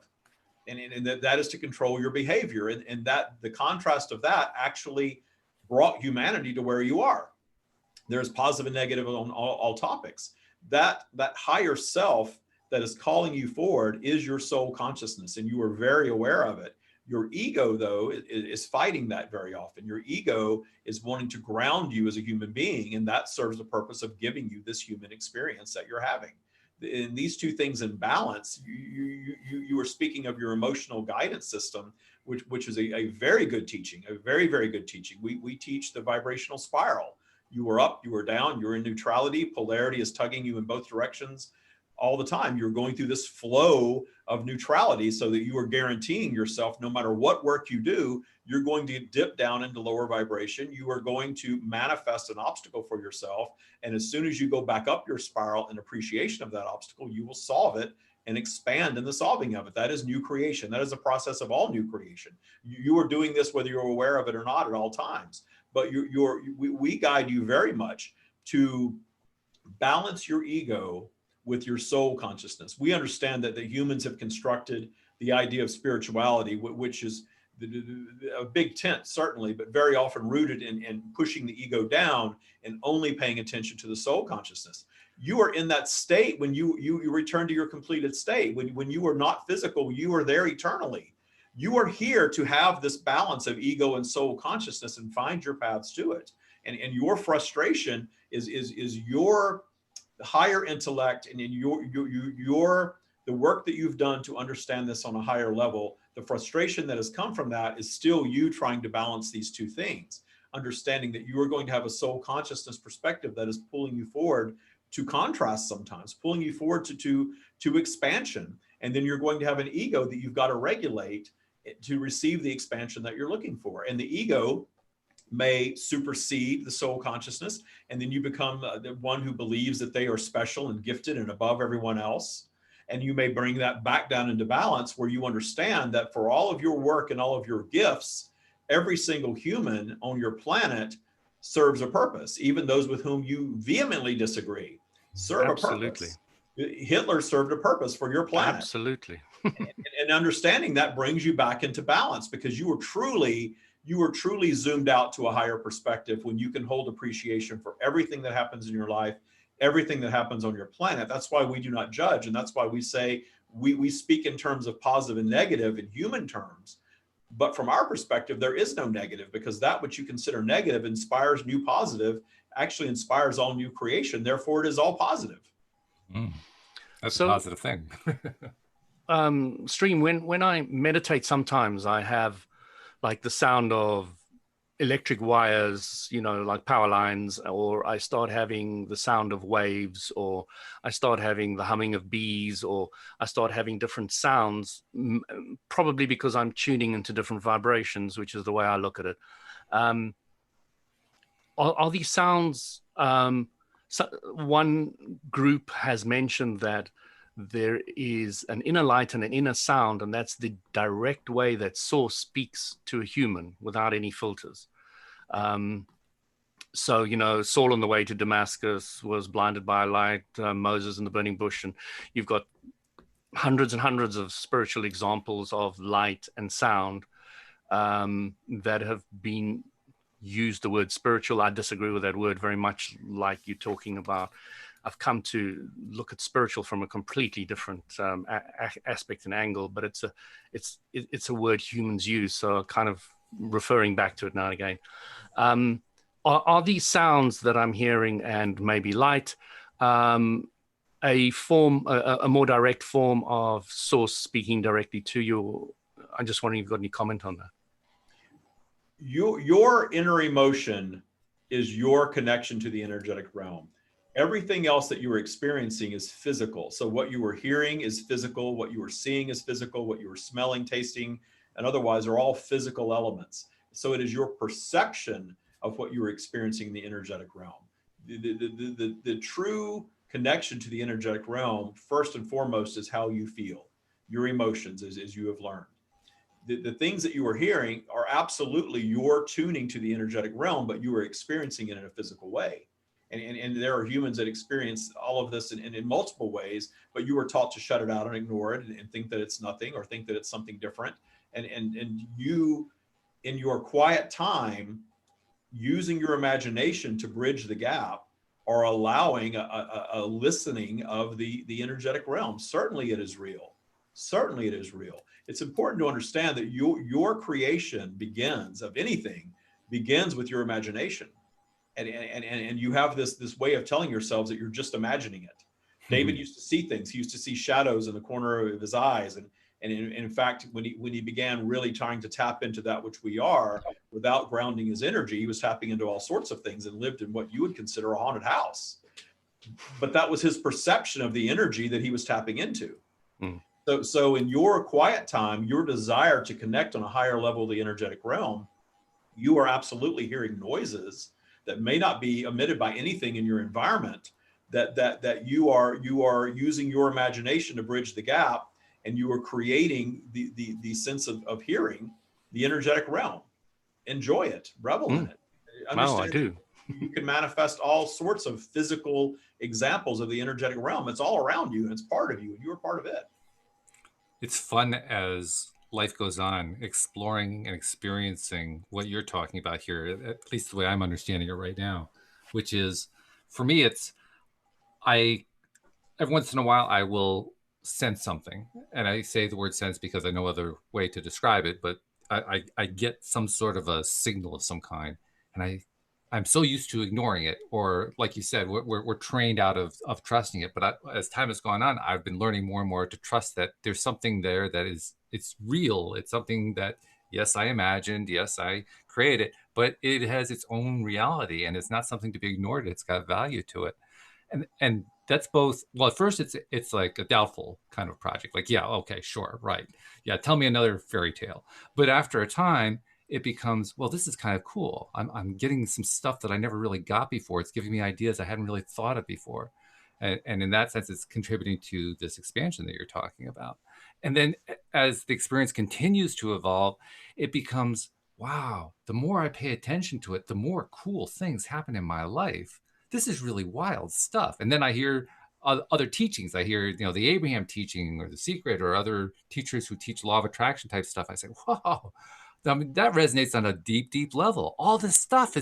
And that is to control your behavior. And that the contrast of that actually brought humanity to where you are. There's positive and negative on all topics. That higher self that is calling you forward is your soul consciousness, and you are very aware of it. Your ego, though, is fighting that very often. Your ego is wanting to ground you as a human being, and that serves the purpose of giving you this human experience that you're having. In these two things in balance, you are speaking of your emotional guidance system, which is a very good teaching, a very, very good teaching. We teach the vibrational spiral. You are up, you are down, you're in neutrality. Polarity is tugging you in both directions. all the time. You're going through this flow of neutrality so that you are guaranteeing yourself, no matter what work you do, you're going to dip down into lower vibration. You are going to manifest an obstacle for yourself. And as soon as you go back up your spiral in appreciation of that obstacle, you will solve it and expand in the solving of it. That is new creation. That is a process of all new creation. You are doing this whether you're aware of it or not at all times. But we guide you very much to balance your ego with your soul consciousness. We understand that the humans have constructed the idea of spirituality, which is a big tent, certainly, but very often rooted in pushing the ego down and only paying attention to the soul consciousness. You are in that state when you return to your completed state. When you are not physical, you are there eternally. You are here to have this balance of ego and soul consciousness and find your paths to it. And your frustration is your higher intellect and in the work that you've done to understand this on a higher level. The frustration that has come from that is still you trying to balance these two things, understanding that you are going to have a soul consciousness perspective that is pulling you forward to contrast, sometimes pulling you forward to expansion. And then you're going to have an ego that you've got to regulate to receive the expansion that you're looking for. And the ego may supersede the soul consciousness, and then you become the one who believes that they are special and gifted and above everyone else. And you may bring that back down into balance, where you understand that for all of your work and all of your gifts, every single human on your planet serves a purpose. Even those with whom you vehemently disagree serve Absolutely. a purpose. Hitler served a purpose for your planet. Absolutely. and understanding that brings you back into balance, because you are truly zoomed out to a higher perspective when you can hold appreciation for everything that happens in your life, everything that happens on your planet. That's why we do not judge. And that's why we say we speak in terms of positive and negative in human terms. But from our perspective, there is no negative, because that which you consider negative inspires new positive, actually inspires all new creation. Therefore, it is all positive. That's a positive thing. Stream, when I meditate, sometimes I have like the sound of electric wires, like power lines, or I start having the sound of waves, or I start having the humming of bees, or I start having different sounds, probably because I'm tuning into different vibrations, which is the way I look at it. Are these sounds, so one group has mentioned that there is an inner light and an inner sound, and that's the direct way that Source speaks to a human without any filters. So, Saul on the way to Damascus was blinded by a light, Moses in the burning bush, and you've got hundreds and hundreds of spiritual examples of light and sound that have been used the word spiritual. I disagree with that word very much, like you're talking about. I've come to look at spiritual from a completely different aspect and angle, but it's a word humans use, so kind of referring back to it now and again. Are these sounds that I'm hearing and maybe light a more direct form of Source speaking directly to you? I'm just wondering if you've got any comment on that. Your inner emotion is your connection to the energetic realm. Everything else that you are experiencing is physical. So what you were hearing is physical, what you were seeing is physical, what you were smelling, tasting, and otherwise are all physical elements. So it is your perception of what you are experiencing in the energetic realm. The true connection to the energetic realm, first and foremost, is how you feel, your emotions, as you have learned. The things that you are hearing are absolutely your tuning to the energetic realm, but you are experiencing it in a physical way. And there are humans that experience all of this in multiple ways, but you were taught to shut it out and ignore it and think that it's nothing, or think that it's something different. And you, in your quiet time, using your imagination to bridge the gap, are allowing a listening of the energetic realm. Certainly it is real. Certainly it is real. It's important to understand that your creation begins with your imagination. And you have this way of telling yourselves that you're just imagining it. David used to see things. He used to see shadows in the corner of his eyes. And in fact, when he began really trying to tap into that which we are without grounding his energy, he was tapping into all sorts of things and lived in what you would consider a haunted house. but that was his perception of the energy that he was tapping into. Mm. So in your quiet time, your desire to connect on a higher level of the energetic realm, you are absolutely hearing noises that may not be emitted by anything in your environment, that you are using your imagination to bridge the gap, and you are creating the sense of hearing the energetic realm. Enjoy it, revel in it. Wow, I do. You can manifest all sorts of physical examples of the energetic realm. It's all around you, and it's part of you, and you're part of it. It's fun as life goes on, exploring and experiencing what you're talking about here, at least the way I'm understanding it right now, which is, for me, it's, every once in a while, I will sense something. And I say the word sense because I know other way to describe it, but I get some sort of a signal of some kind. And I'm so used to ignoring it, or like you said, we're trained out of trusting it. But as time has gone on, I've been learning more and more to trust that there's something there that it's real. It's something that, yes, I imagined, yes, I created, but it has its own reality, and it's not something to be ignored. It's got value to it. And that's both, well, at first it's like a doubtful kind of project. Like, yeah, okay, sure, right. Yeah, tell me another fairy tale. But after a time, it becomes, well, this is kind of cool. I'm getting some stuff that I never really got before. It's giving me ideas I hadn't really thought of before. And in that sense, it's contributing to this expansion that you're talking about. And then as the experience continues to evolve, it becomes, wow, the more I pay attention to it, the more cool things happen in my life. This is really wild stuff. And then I hear other teachings. I hear, the Abraham teaching or The Secret, or other teachers who teach law of attraction type stuff. I say, whoa, I mean, that resonates on a deep, deep level. All this stuff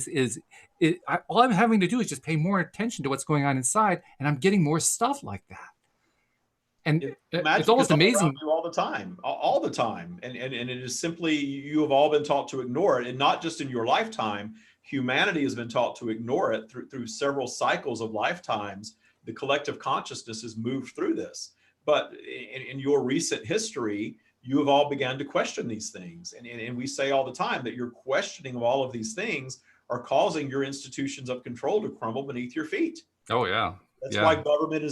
all I'm having to do is just pay more attention to what's going on inside, and I'm getting more stuff like that. And it's almost amazing. All the time, and it is simply, you have all been taught to ignore it, and not just in your lifetime. Humanity has been taught to ignore it through several cycles of lifetimes. The collective consciousness has moved through this, but in your recent history, you have all begun to question these things. And we say all the time that your questioning of all of these things are causing your institutions of control to crumble beneath your feet. Oh, yeah. That's why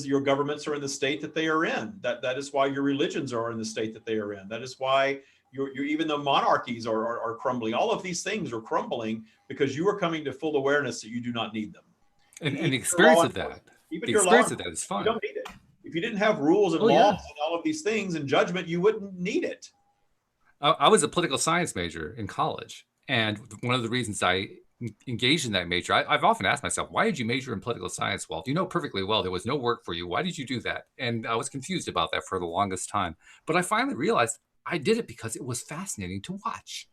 your governments are in the state that they are in. That is why your religions are in the state that they are in. That is why even the monarchies are crumbling. All of these things are crumbling because you are coming to full awareness that you do not need them. And the experience of that. Even the experience of that is fun. You don't need it. If you didn't have rules and laws and all of these things and judgment, you wouldn't need it. I was a political science major in college. And one of the reasons I engaged in that major, I've often asked myself, why did you major in political science, Walt? You know perfectly well there was no work for you. Why did you do that? And I was confused about that for the longest time. But I finally realized I did it because it was fascinating to watch.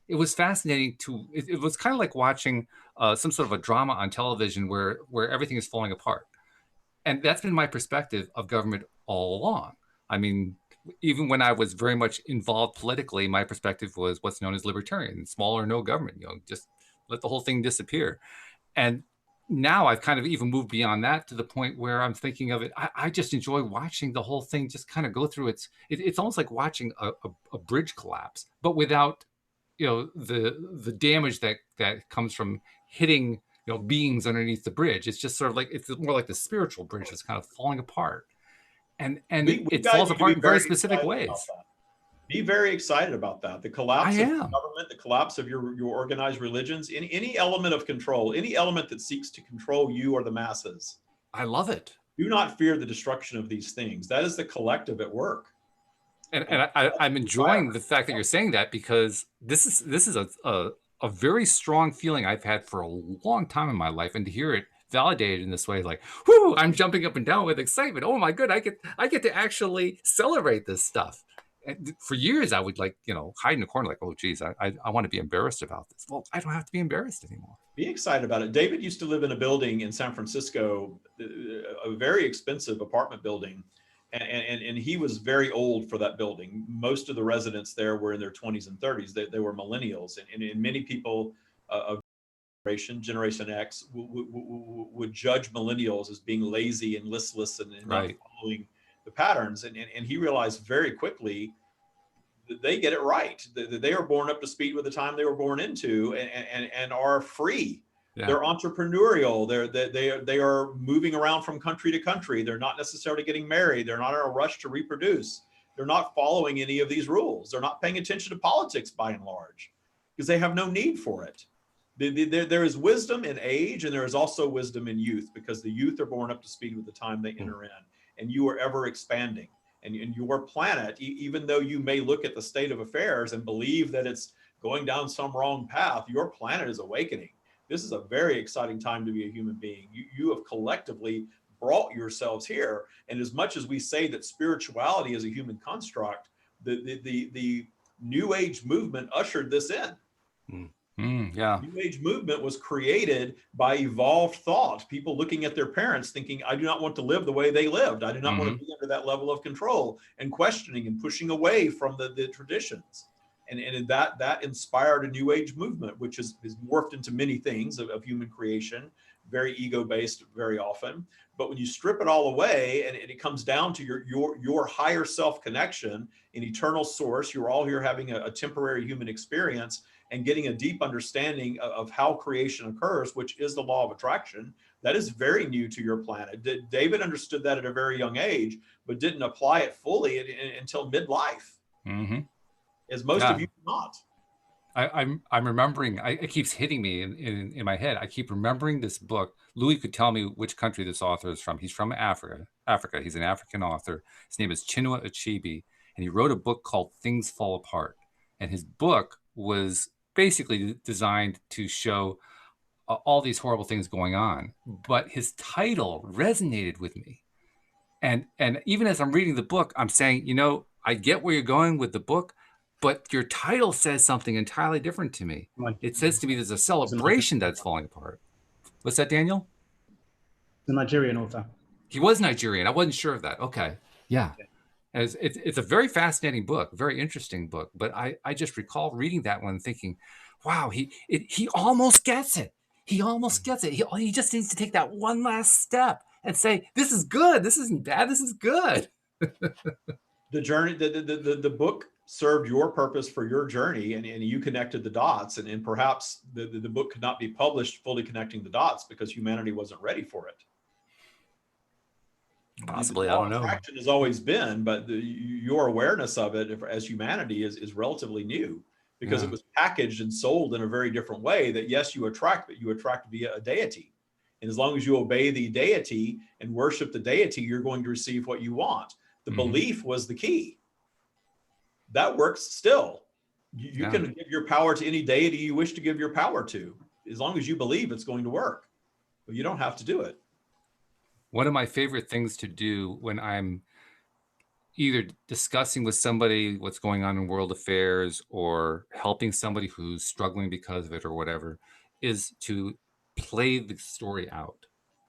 It was fascinating it was kind of like watching some sort of a drama on television where everything is falling apart. And that's been my perspective of government all along. I mean, even when I was very much involved politically, my perspective was what's known as libertarian, small or no government, just let the whole thing disappear. And now I've kind of even moved beyond that to the point where I'm thinking of it. I just enjoy watching the whole thing just kind of go through it's almost like watching a bridge collapse, but without, the damage that comes from hitting, beings underneath the bridge. It's just sort of like, it's more like the spiritual bridge that's kind of falling apart. And it falls apart in very specific ways. Be very excited about that. The collapse of government, the collapse of your organized religions, any element of control, any element that seeks to control you or the masses. I love it. Do not fear the destruction of these things. That is the collective at work. And I'm enjoying the fact that you're saying that, because this is a very strong feeling I've had for a long time in my life, and to hear it validated in this way, like, whoo, I'm jumping up and down with excitement. Oh my good, I get to actually celebrate this stuff. And for years I would hide in a corner like, oh geez, I want to be embarrassed about this. Well, I don't have to be embarrassed anymore. Be excited about it. David used to live in a building in San Francisco, a very expensive apartment building. And he was very old for that building. Most of the residents there were in their 20s and 30s. They were millennials. And many people of Generation X would judge millennials as being lazy and listless and not following the patterns. And he realized very quickly that they get it right. They are born up to speed with the time they were born into, and are free They're entrepreneurial. They are moving around from country to country. They're not necessarily getting married. They're not in a rush to reproduce. They're not following any of these rules. They're not paying attention to politics by and large because they have no need for it. There is wisdom in age, and there is also wisdom in youth, because the youth are born up to speed with the time they enter in, and you are ever expanding. And your planet, even though you may look at the state of affairs and believe that it's going down some wrong path, your planet is awakening. This is a very exciting time to be a human being. You have collectively brought yourselves here. And as much as we say that spirituality is a human construct, the New Age movement ushered this in. New Age movement was created by evolved thought. People looking at their parents thinking, I do not want to live the way they lived. I do not want to be under that level of control, and questioning and pushing away from the traditions. And that inspired a New Age movement, which is morphed into many things of human creation, very ego-based very often. But when you strip it all away, and it comes down to your higher self connection, an eternal source, you're all here having a temporary human experience and getting a deep understanding of how creation occurs, which is the law of attraction. That is very new to your planet. David understood that at a very young age, but didn't apply it fully until midlife. As most of you do not. I'm remembering, it keeps hitting me in my head. I keep remembering this book. Louis could tell me which country this author is from. He's from Africa. He's an African author. His name is Chinua Achebe, and he wrote a book called Things Fall Apart. And his book was basically designed to show all these horrible things going on. But his title resonated with me. And even as I'm reading the book, I'm saying, I get where you're going with the book, but your title says something entirely different to me. It says to me there's a celebration that's falling apart. What's that, Daniel? The Nigerian author. He was Nigerian. I wasn't sure of that. Okay. Yeah. It's a very fascinating book, very interesting book. But I just recall reading that one thinking, wow, he almost gets it. He almost gets it. He just needs to take that one last step and say, this is good. This isn't bad. This is good. The journey, the book served your purpose for your journey, and you connected the dots, and perhaps the book could not be published fully connecting the dots because humanity wasn't ready for it. Possibly, I don't know. Attraction has always been, but your awareness of it as humanity is relatively new, because it was packaged and sold in a very different way. That yes, you attract, but you attract via a deity, and as long as you obey the deity and worship the deity, you're going to receive what you want. The belief was the key. That works still. You can give your power to any deity you wish to give your power to, as long as you believe it's going to work. But you don't have to do it. One of my favorite things to do when I'm either discussing with somebody what's going on in world affairs or helping somebody who's struggling because of it or whatever is to play the story out.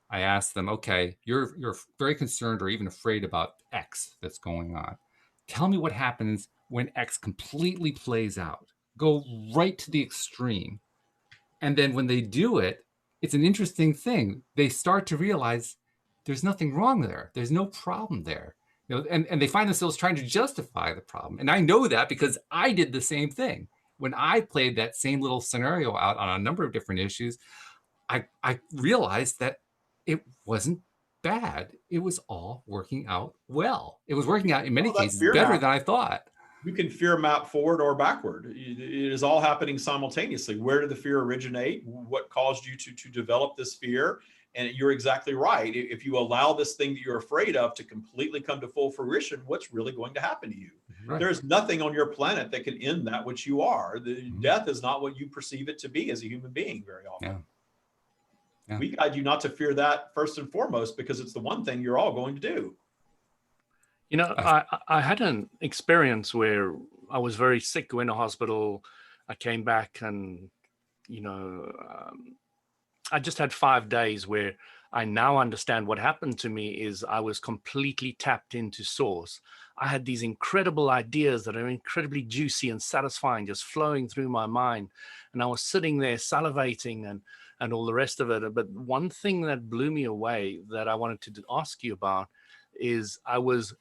I ask them, okay, you're very concerned or even afraid about X that's going on. Tell me what happens when X completely plays out. Go right to the extreme. And then when they do it, it's an interesting thing. They start to realize there's nothing wrong there. There's no problem there. And they find themselves trying to justify the problem. And I know that because I did the same thing. When I played that same little scenario out on a number of different issues, I realized that it wasn't bad. It was all working out well. It was working out in many cases better than I thought. You can fear map forward or backward. It is all happening simultaneously. Where did the fear originate? What caused you to develop this fear? And you're exactly right. If you allow this thing that you're afraid of to completely come to full fruition, what's really going to happen to you? Right. There's nothing on your planet that can end that which you are. Death is not what you perceive it to be as a human being very often. Yeah. We guide you not to fear that first and foremost, because it's the one thing you're all going to do. I had an experience where I was very sick, went to hospital. I came back and, I just had 5 days where I now understand what happened to me is I was completely tapped into source. I had these incredible ideas that are incredibly juicy and satisfying, just flowing through my mind. And I was sitting there salivating and all the rest of it. But one thing that blew me away that I wanted to ask you about is I was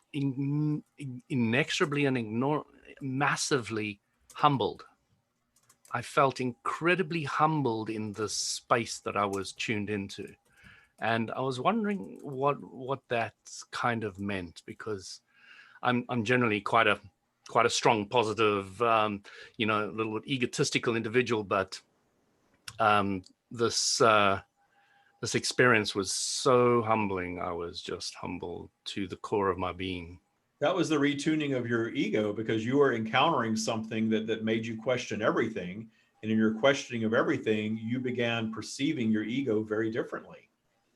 inexorably and massively humbled. I felt incredibly humbled in the space that I was tuned into. And I was wondering what that kind of meant, because I'm generally quite a strong, positive, a little bit egotistical individual, but this experience was so humbling. I was just humbled to the core of my being. That was the retuning of your ego, because you were encountering something that made you question everything. And in your questioning of everything, you began perceiving your ego very differently.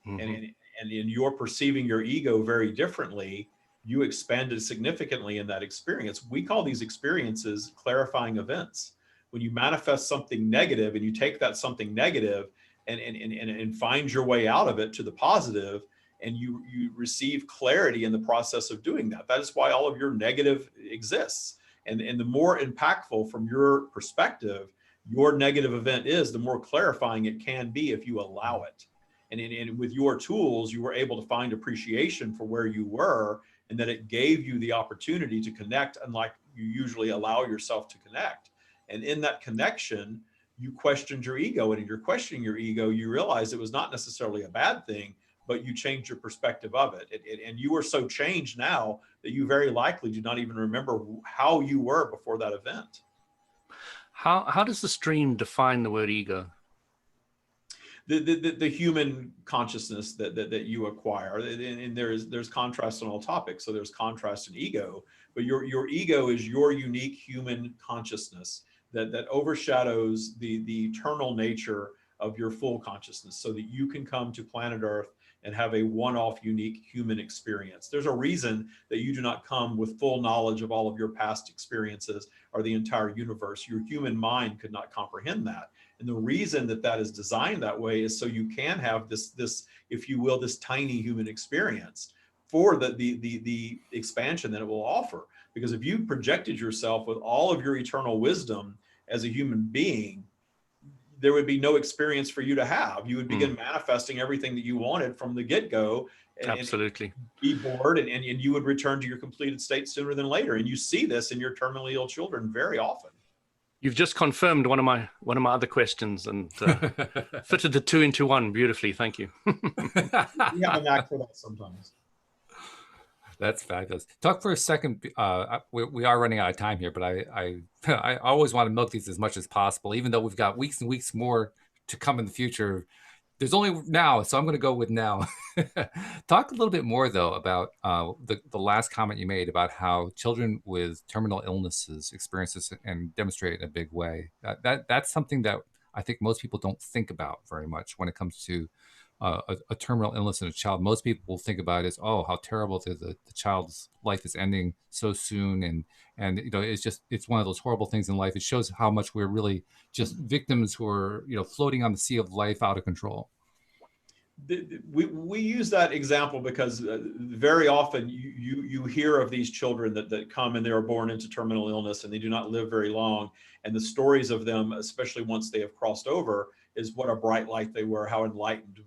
Mm-hmm. And in your perceiving your ego very differently, you expanded significantly in that experience. We call these experiences clarifying events. When you manifest something negative and you take that something negative and find your way out of it to the positive, and you receive clarity in the process of doing that. That is why all of your negative exists. And the more impactful from your perspective your negative event is, the more clarifying it can be if you allow it. And with your tools, you were able to find appreciation for where you were, and that it gave you the opportunity to connect, unlike you usually allow yourself to connect. And in that connection, you questioned your ego. And in your questioning your ego, you realized it was not necessarily a bad thing, but you changed your perspective of it. And you are so changed now that you very likely do not even remember how you were before that event. How does the stream define the word ego? The human consciousness that you acquire, and there's contrast on all topics. So there's contrast in ego, but your ego is your unique human consciousness that overshadows the eternal nature of your full consciousness, so that you can come to planet Earth and have a one-off unique human experience. There's a reason that you do not come with full knowledge of all of your past experiences or the entire universe. Your human mind could not comprehend that. And the reason that is designed that way is so you can have this, if you will, this tiny human experience for the expansion that it will offer. Because if you projected yourself with all of your eternal wisdom as a human being, there would be no experience for you to have. You would begin manifesting everything that you wanted from the get-go. Absolutely. And be bored, and you would return to your completed state sooner than later. And you see this in your terminally ill children very often. You've just confirmed one of my other questions, and fitted the two into one beautifully. Thank you. We have a knack for that sometimes. That's fabulous. Talk for a second. We are running out of time here, but I always want to milk these as much as possible, even though we've got weeks and weeks more to come in the future. There's only now, so I'm going to go with now. Talk a little bit more, though, about the last comment you made about how children with terminal illnesses experience this and demonstrate it in a big way. That's something that I think most people don't think about very much when it comes to a terminal illness in a child. Most people will think about it as, oh, how terrible the child's life is ending so soon, and it's one of those horrible things in life. It shows how much we're really just victims who are floating on the sea of life out of control. We use that example because very often you hear of these children that come and they are born into terminal illness and they do not live very long, and the stories of them, especially once they have crossed over, is what a bright light they were, how enlightened.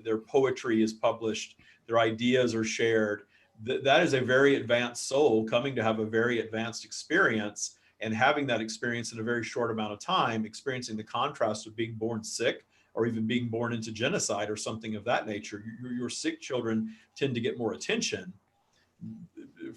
Their poetry is published, their ideas are shared. That is a very advanced soul coming to have a very advanced experience, and having that experience in a very short amount of time, experiencing the contrast of being born sick or even being born into genocide or something of that nature. Your sick children tend to get more attention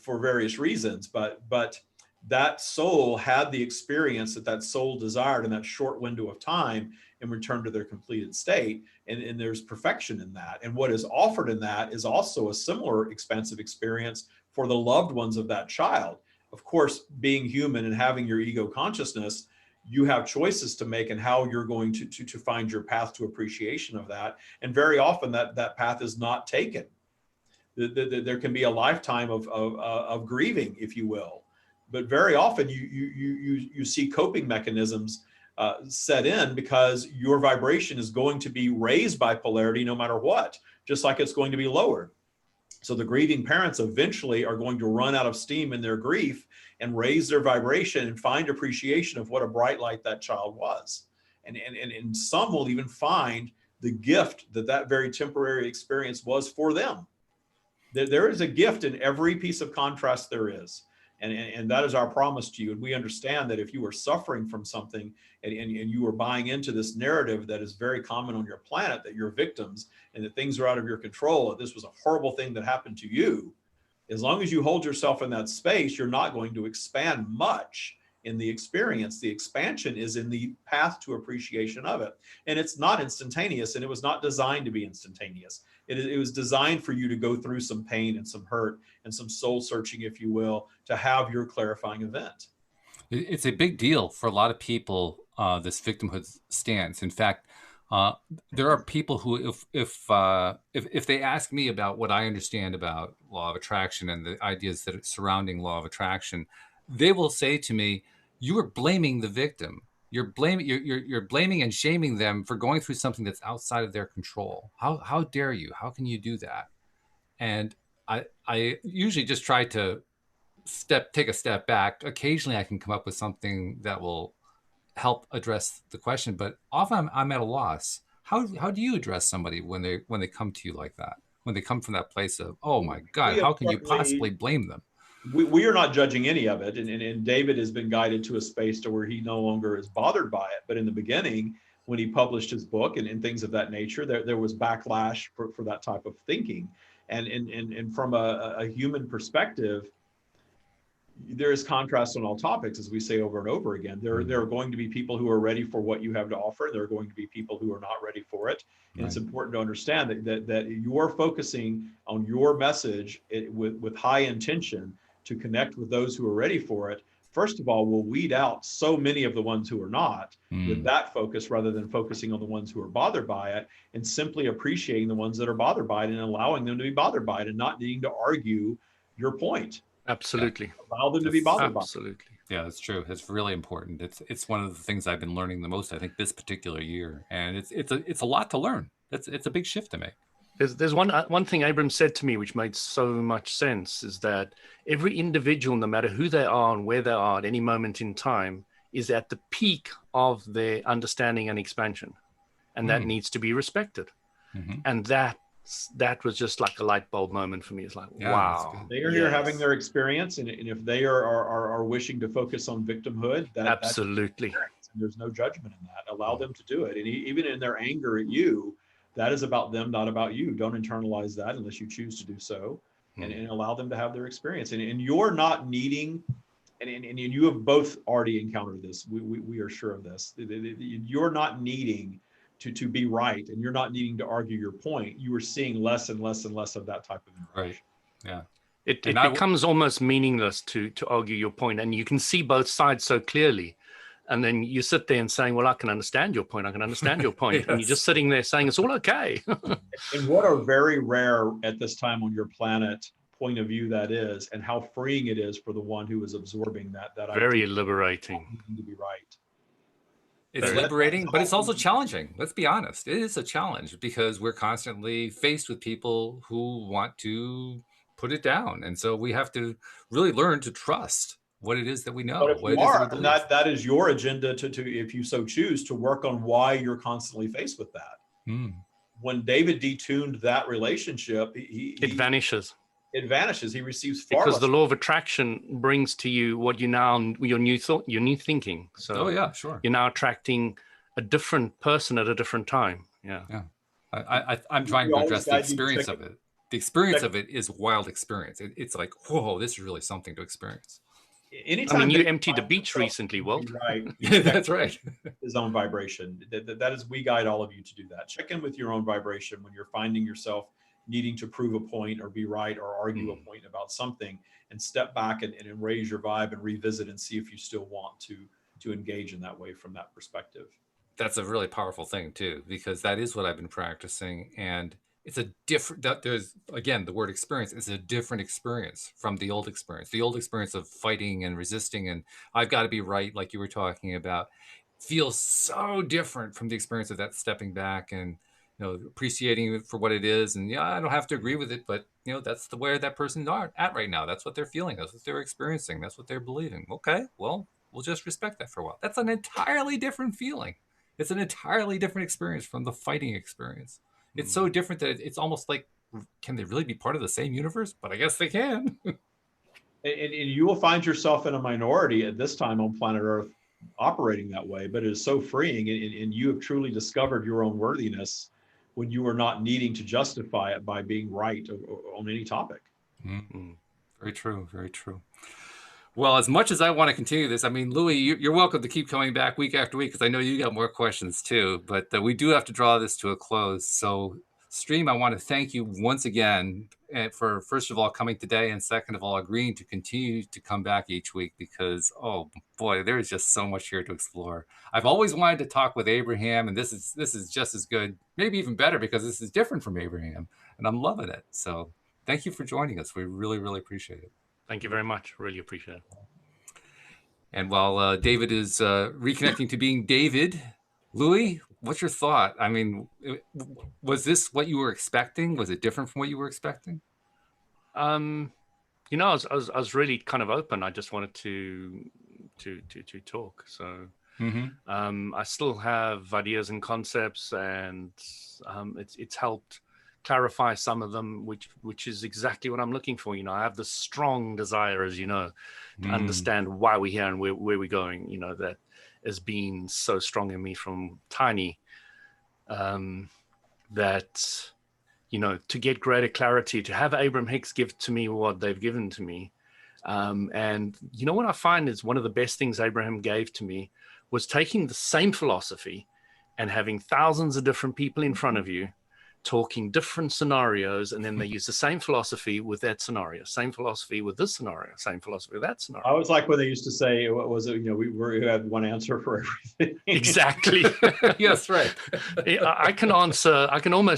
for various reasons, but that soul had the experience that soul desired in that short window of time and returned to their completed state. And there's perfection in that. And what is offered in that is also a similar expansive experience for the loved ones of that child. Of course, being human and having your ego consciousness, you have choices to make and how you're going to find your path to appreciation of that. And very often that path is not taken. There can be a lifetime of grieving, if you will. But very often you see coping mechanisms set in because your vibration is going to be raised by polarity no matter what, just like it's going to be lowered. So the grieving parents eventually are going to run out of steam in their grief and raise their vibration and find appreciation of what a bright light that child was. And some will even find the gift that very temporary experience was for them. There is a gift in every piece of contrast there is. And that is our promise to you. And we understand that if you are suffering from something and you are buying into this narrative that is very common on your planet, that you're victims and that things are out of your control, that this was a horrible thing that happened to you, as long as you hold yourself in that space, you're not going to expand much in the experience. The expansion is in the path to appreciation of it. And it's not instantaneous, and it was not designed to be instantaneous. It was designed for you to go through some pain and some hurt and some soul searching, if you will, to have your clarifying event. It's a big deal for a lot of people, this victimhood stance. In fact, there are people who, if they ask me about what I understand about law of attraction and the ideas that are surrounding law of attraction, they will say to me, "You are blaming the victim. You're blaming and shaming them for going through something that's outside of their control. How dare you? How can you do that?" And I usually just try to take a step back. Occasionally, I can come up with something that will help address the question, but often I'm at a loss. How do you address somebody when they come to you like that? When they come from that place of, oh my God, how can you possibly blame them? We are not judging any of it. And David has been guided to a space to where he no longer is bothered by it. But in the beginning, when he published his book and things of that nature, there was backlash for that type of thinking. And from a human perspective, there is contrast on all topics, as we say over and over again. There are going to be people who are ready for what you have to offer. There are going to be people who are not ready for it. And It's important to understand that you're focusing on your message with high intention to connect with those who are ready for it. First of all, we'll weed out so many of the ones who are not with that focus, rather than focusing on the ones who are bothered by it, and simply appreciating the ones that are bothered by it and allowing them to be bothered by it and not needing to argue your point. Absolutely. Allow them to be bothered by it. Absolutely. Yeah, that's true. It's really important. It's one of the things I've been learning the most, I think, this particular year, and it's a lot to learn. It's a big shift to make. There's one thing Abram said to me which made so much sense, is that every individual, no matter who they are and where they are at any moment in time, is at the peak of their understanding and expansion, and that needs to be respected. And that was just like a light bulb moment for me. It's like, wow. They are here having their experience, and if they are wishing to focus on victimhood, absolutely. There's no judgment in that. Allow them to do it. And even in their anger at you, that is about them, not about you. Don't internalize that unless you choose to do so, and allow them to have their experience. And you're not needing, and you have both already encountered this. We are sure of this. You're not needing to be right, and you're not needing to argue your point. You are seeing less and less and less of that type of interaction. Right. Yeah. It becomes almost meaningless to argue your point, and you can see both sides so clearly. And then you sit there and saying, well, I can understand your point. I can understand your point. Yes. And you're just sitting there saying, it's all okay. And what a very rare at this time on your planet point of view that is, and how freeing it is for the one who is absorbing that very liberating. To be right. It's liberating, but it's also challenging. Let's be honest. It is a challenge because we're constantly faced with people who want to put it down. And so we have to really learn to trust what it is that we know. But if you are, that is your agenda to, if you so choose, to work on why you're constantly faced with that. When David detuned that relationship, it vanishes. It vanishes. He receives far because less. The law of attraction brings to you what you now, your new thought, your new thinking. So you're now attracting a different person at a different time. Yeah. I'm trying to address the experience of it. The experience of it is wild experience. It's like, whoa, this is really something to experience. Anytime you emptied the beach recently, Walt. Right. That's right. His own vibration. That is, we guide all of you to do that. Check in with your own vibration when you're finding yourself needing to prove a point or be right or argue a point about something, and step back and raise your vibe and revisit and see if you still want to engage in that way from that perspective. That's a really powerful thing too, because that is what I've been practicing, and it's a different, there's, again, the word experience is a different experience from the old experience. The old experience of fighting and resisting and I've got to be right, like you were talking about, feels so different from the experience of that stepping back and, appreciating it for what it is. And I don't have to agree with it, but that's the way that person's at right now. That's what they're feeling. That's what they're experiencing. That's what they're believing. Okay, well, we'll just respect that for a while. That's an entirely different feeling. It's an entirely different experience from the fighting experience. It's so different that it's almost like, can they really be part of the same universe? But I guess they can. And you will find yourself in a minority at this time on planet Earth operating that way, but it is so freeing, and you have truly discovered your own worthiness when you are not needing to justify it by being right on any topic. Mm-hmm. Very true, very true. Well, as much as I want to continue this, I mean, Louis, you're welcome to keep coming back week after week, because I know you got more questions too, but we do have to draw this to a close. So Stream, I want to thank you once again for, first of all, coming today, and second of all, agreeing to continue to come back each week, because, oh boy, there is just so much here to explore. I've always wanted to talk with Abraham, and this is just as good, maybe even better, because this is different from Abraham, and I'm loving it. So thank you for joining us. We really, really appreciate it. Thank you very much. Really appreciate it. And while David is reconnecting to being David, Louis, what's your thought? I mean, was this what you were expecting? Was it different from what you were expecting? You know, I was really kind of open. I just wanted to talk. So I still have ideas and concepts, and it's helped clarify some of them, which is exactly what I'm looking for. You know, I have this strong desire, as you know, to understand why we're here and where we're going. You know, that has been so strong in me from tiny, that, you know, to get greater clarity, to have Abraham Hicks give to me what they've given to me. And you know what I find is one of the best things Abraham gave to me was taking the same philosophy and having thousands of different people in front of you talking different scenarios, and then they use the same philosophy with that scenario, same philosophy with this scenario, same philosophy with that scenario. I was like when they used to say, what was it? You know, we had one answer for everything. Exactly. Yes, right. I can almost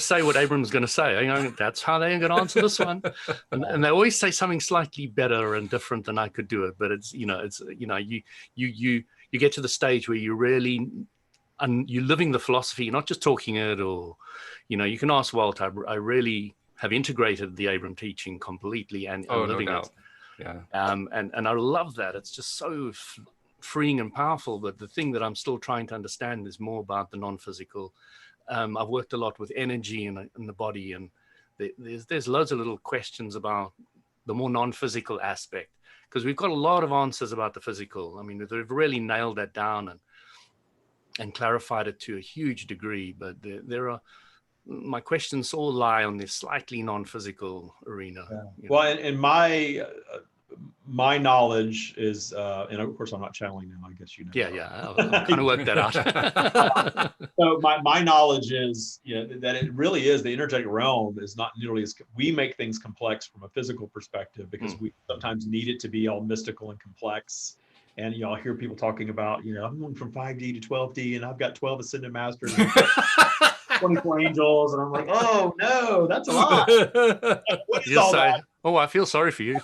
say what Abraham's going to say. You know, that's how they're going to answer this one. And they always say something slightly better and different than I could do it. But you get to the stage where you really, and you're living the philosophy, you're not just talking it, or, you know, you can ask Walt. I really have integrated the Abraham teaching completely and living it. Yeah. And I love that. It's just so freeing and powerful. But the thing that I'm still trying to understand is more about the non-physical. I've worked a lot with energy in the body, and there's loads of little questions about the more non-physical aspect, because we've got a lot of answers about the physical. I mean, they've really nailed that down and clarified it to a huge degree. But there are, my questions all lie on this slightly non-physical arena. Yeah. Well, and my knowledge is, and of course I'm not channeling them, I guess you know. Yeah, I'll kind of work that out. So my knowledge is, you know, that it really is, the energetic realm is not nearly as, we make things complex from a physical perspective, because we sometimes need it to be all mystical and complex. And, you know, I'll hear people talking about, you know, I'm going from 5D to 12D, and I've got 12 ascended masters, 24 angels, and I'm like, oh no, that's a lot. What is all that? Oh, I feel sorry for you.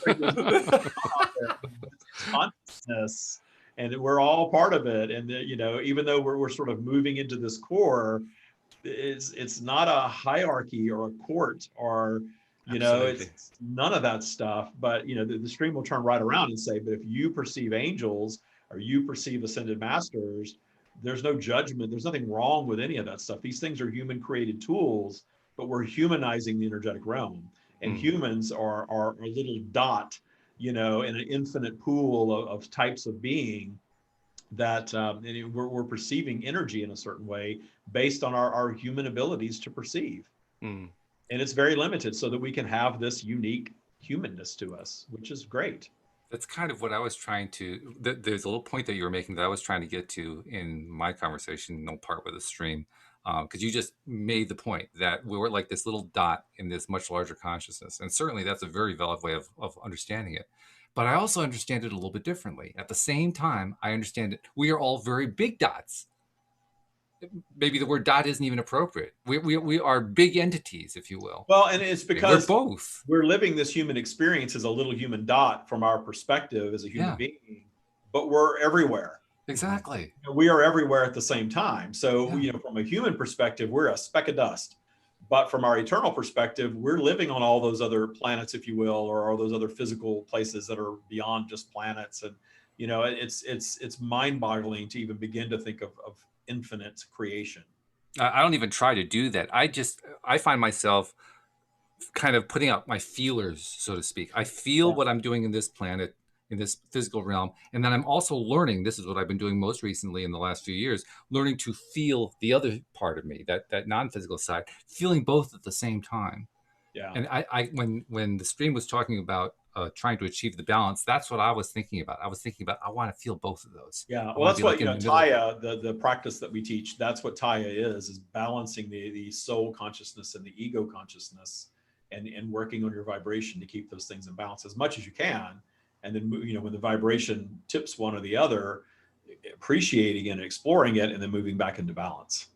Consciousness, and we're all part of it. And you know, even though we're sort of moving into this core, it's not a hierarchy or a court, or you know, it's none of that stuff. But you know, the stream will turn right around and say, but if you perceive angels or you perceive ascended masters, there's no judgment. There's nothing wrong with any of that stuff. These things are human created tools, but we're humanizing the energetic realm. And humans are a little dot, you know, in an infinite pool of types of being that and we're perceiving energy in a certain way based on our human abilities to perceive. And it's very limited, so that we can have this unique humanness to us, which is great. That's kind of what I was trying to, there's a little point that you were making that I was trying to get to in my conversation, no part with the stream. Because you just made the point that we were like this little dot in this much larger consciousness. And certainly that's a very valid way of understanding it. But I also understand it a little bit differently. At the same time, I understand it. We are all very big dots. Maybe the word dot isn't even appropriate. We are big entities, if you will. Well, and it's because we're both. We're living this human experience as a little human dot from our perspective as a human being, but we're everywhere. Exactly. We are everywhere at the same time. So, you know, from a human perspective, we're a speck of dust. But from our eternal perspective, we're living on all those other planets, if you will, or all those other physical places that are beyond just planets. And, you know, it's mind-boggling to even begin to think of infinite creation. I don't even try to do that. I find myself kind of putting out my feelers, so to speak. I feel what I'm doing in this planet, in this physical realm. And then I'm also learning, this is what I've been doing most recently in the last few years, learning to feel the other part of me, that non-physical side, feeling both at the same time. Yeah. And I when the stream was talking about trying to achieve the balance, that's what I was thinking about. I was thinking about, I want to feel both of those. Yeah. Well, that's what, Taya, the practice that we teach, that's what Taya is balancing the soul consciousness and the ego consciousness, and working on your vibration to keep those things in balance as much as you can. And then, when the vibration tips one or the other, appreciating and exploring it, and then moving back into balance.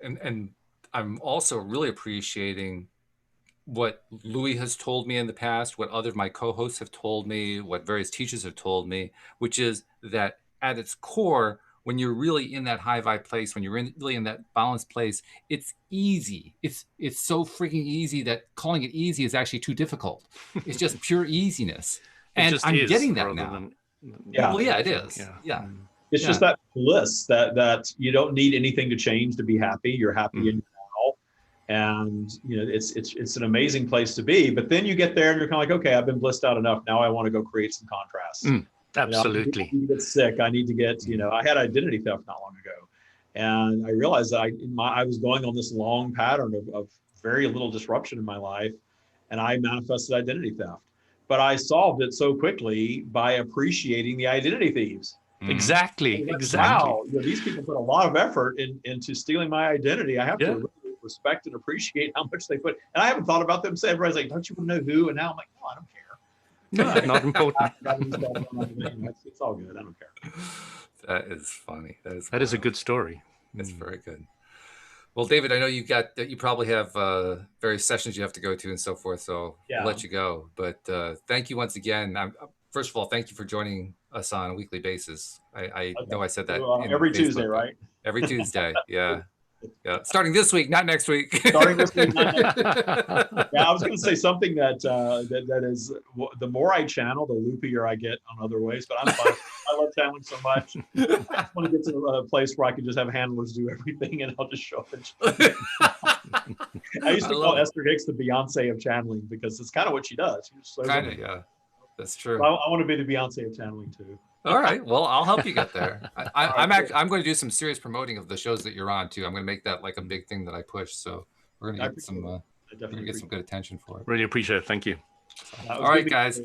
And I'm also really appreciating what Louis has told me in the past, what other of my co-hosts have told me, what various teachers have told me, which is that at its core, when you're really in that high vibe place, when you're really in that balanced place, it's easy. It's so freaking easy that calling it easy is actually too difficult. It's just pure easiness. And I'm getting that now. Well, yeah, it is. Yeah. It's just that bliss that you don't need anything to change to be happy. You're happy in your now. And it's an amazing place to be. But then you get there and you're kind of like, okay, I've been blissed out enough. Now I want to go create some contrast. Absolutely. I need to get sick. I need to get, I had identity theft not long ago. And I realized that I was going on this long pattern of very little disruption in my life. And I manifested identity theft. But I solved it so quickly by appreciating the identity thieves. Exactly. Wow, these people put a lot of effort into stealing my identity. I have to really respect and appreciate how much they put. And I haven't thought about them. Saying, everybody's like, don't you want to know who? And now I'm like, no, I don't care. No, not important. It's all good. I don't care. That is funny. That is a good story. It's very good. Well, David, I know you probably have various sessions you have to go to and so forth, so I'll let you go. But thank you once again. First of all, thank you for joining us on a weekly basis. I know I said that every Tuesday, right? Every Tuesday, yeah. Starting this week, not next week. Starting this week, not next week. Yeah, I was going to say something that is, the more I channel, the loopier I get on other ways. But I'm fine. I love channeling so much. I just want to get to a place where I can just have handlers do everything, and I'll just show up and channel. I used to call Esther Hicks the Beyonce of channeling, because it's kind of what she does. Yeah, that's true. I want to be the Beyonce of channeling too. All right. Well, I'll help you get there. I'm going to do some serious promoting of the shows that you're on too. I'm going to make that like a big thing that I push. So we're going to get some good attention for it. Really appreciate it. Thank you. All right, guys.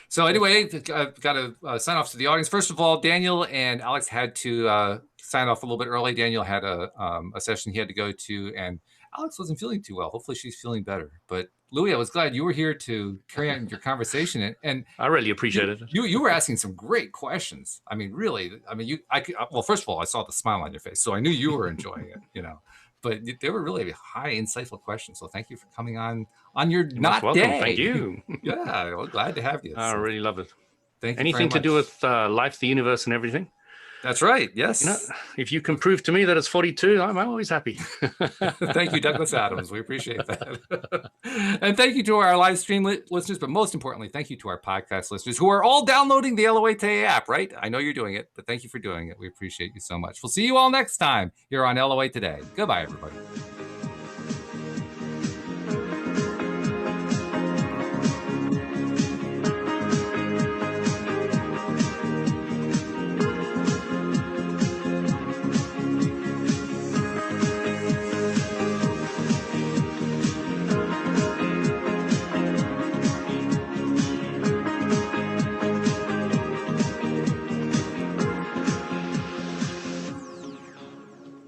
So anyway, I've got to sign off to the audience. First of all, Daniel and Alex had to sign off a little bit early. Daniel had a session he had to go to, and Alex wasn't feeling too well. Hopefully she's feeling better. But Louis, I was glad you were here to carry on your conversation, and I really appreciate it. You were asking some great questions. I mean, really. I mean, well, first of all, I saw the smile on your face, so I knew you were enjoying it. But they were really high, insightful questions. So thank you for coming on your not day. Thank you. Yeah, well, glad to have you. I really love it. Thank you. Anything to do with life, the universe, and everything? That's right. Yes. If you can prove to me that it's 42, I'm always happy. Thank you, Douglas Adams. We appreciate that. And thank you to our live stream listeners, but most importantly, thank you to our podcast listeners who are all downloading the LOA Today app, right? I know you're doing it, but thank you for doing it. We appreciate you so much. We'll see you all next time here on LOA Today. Goodbye, everybody.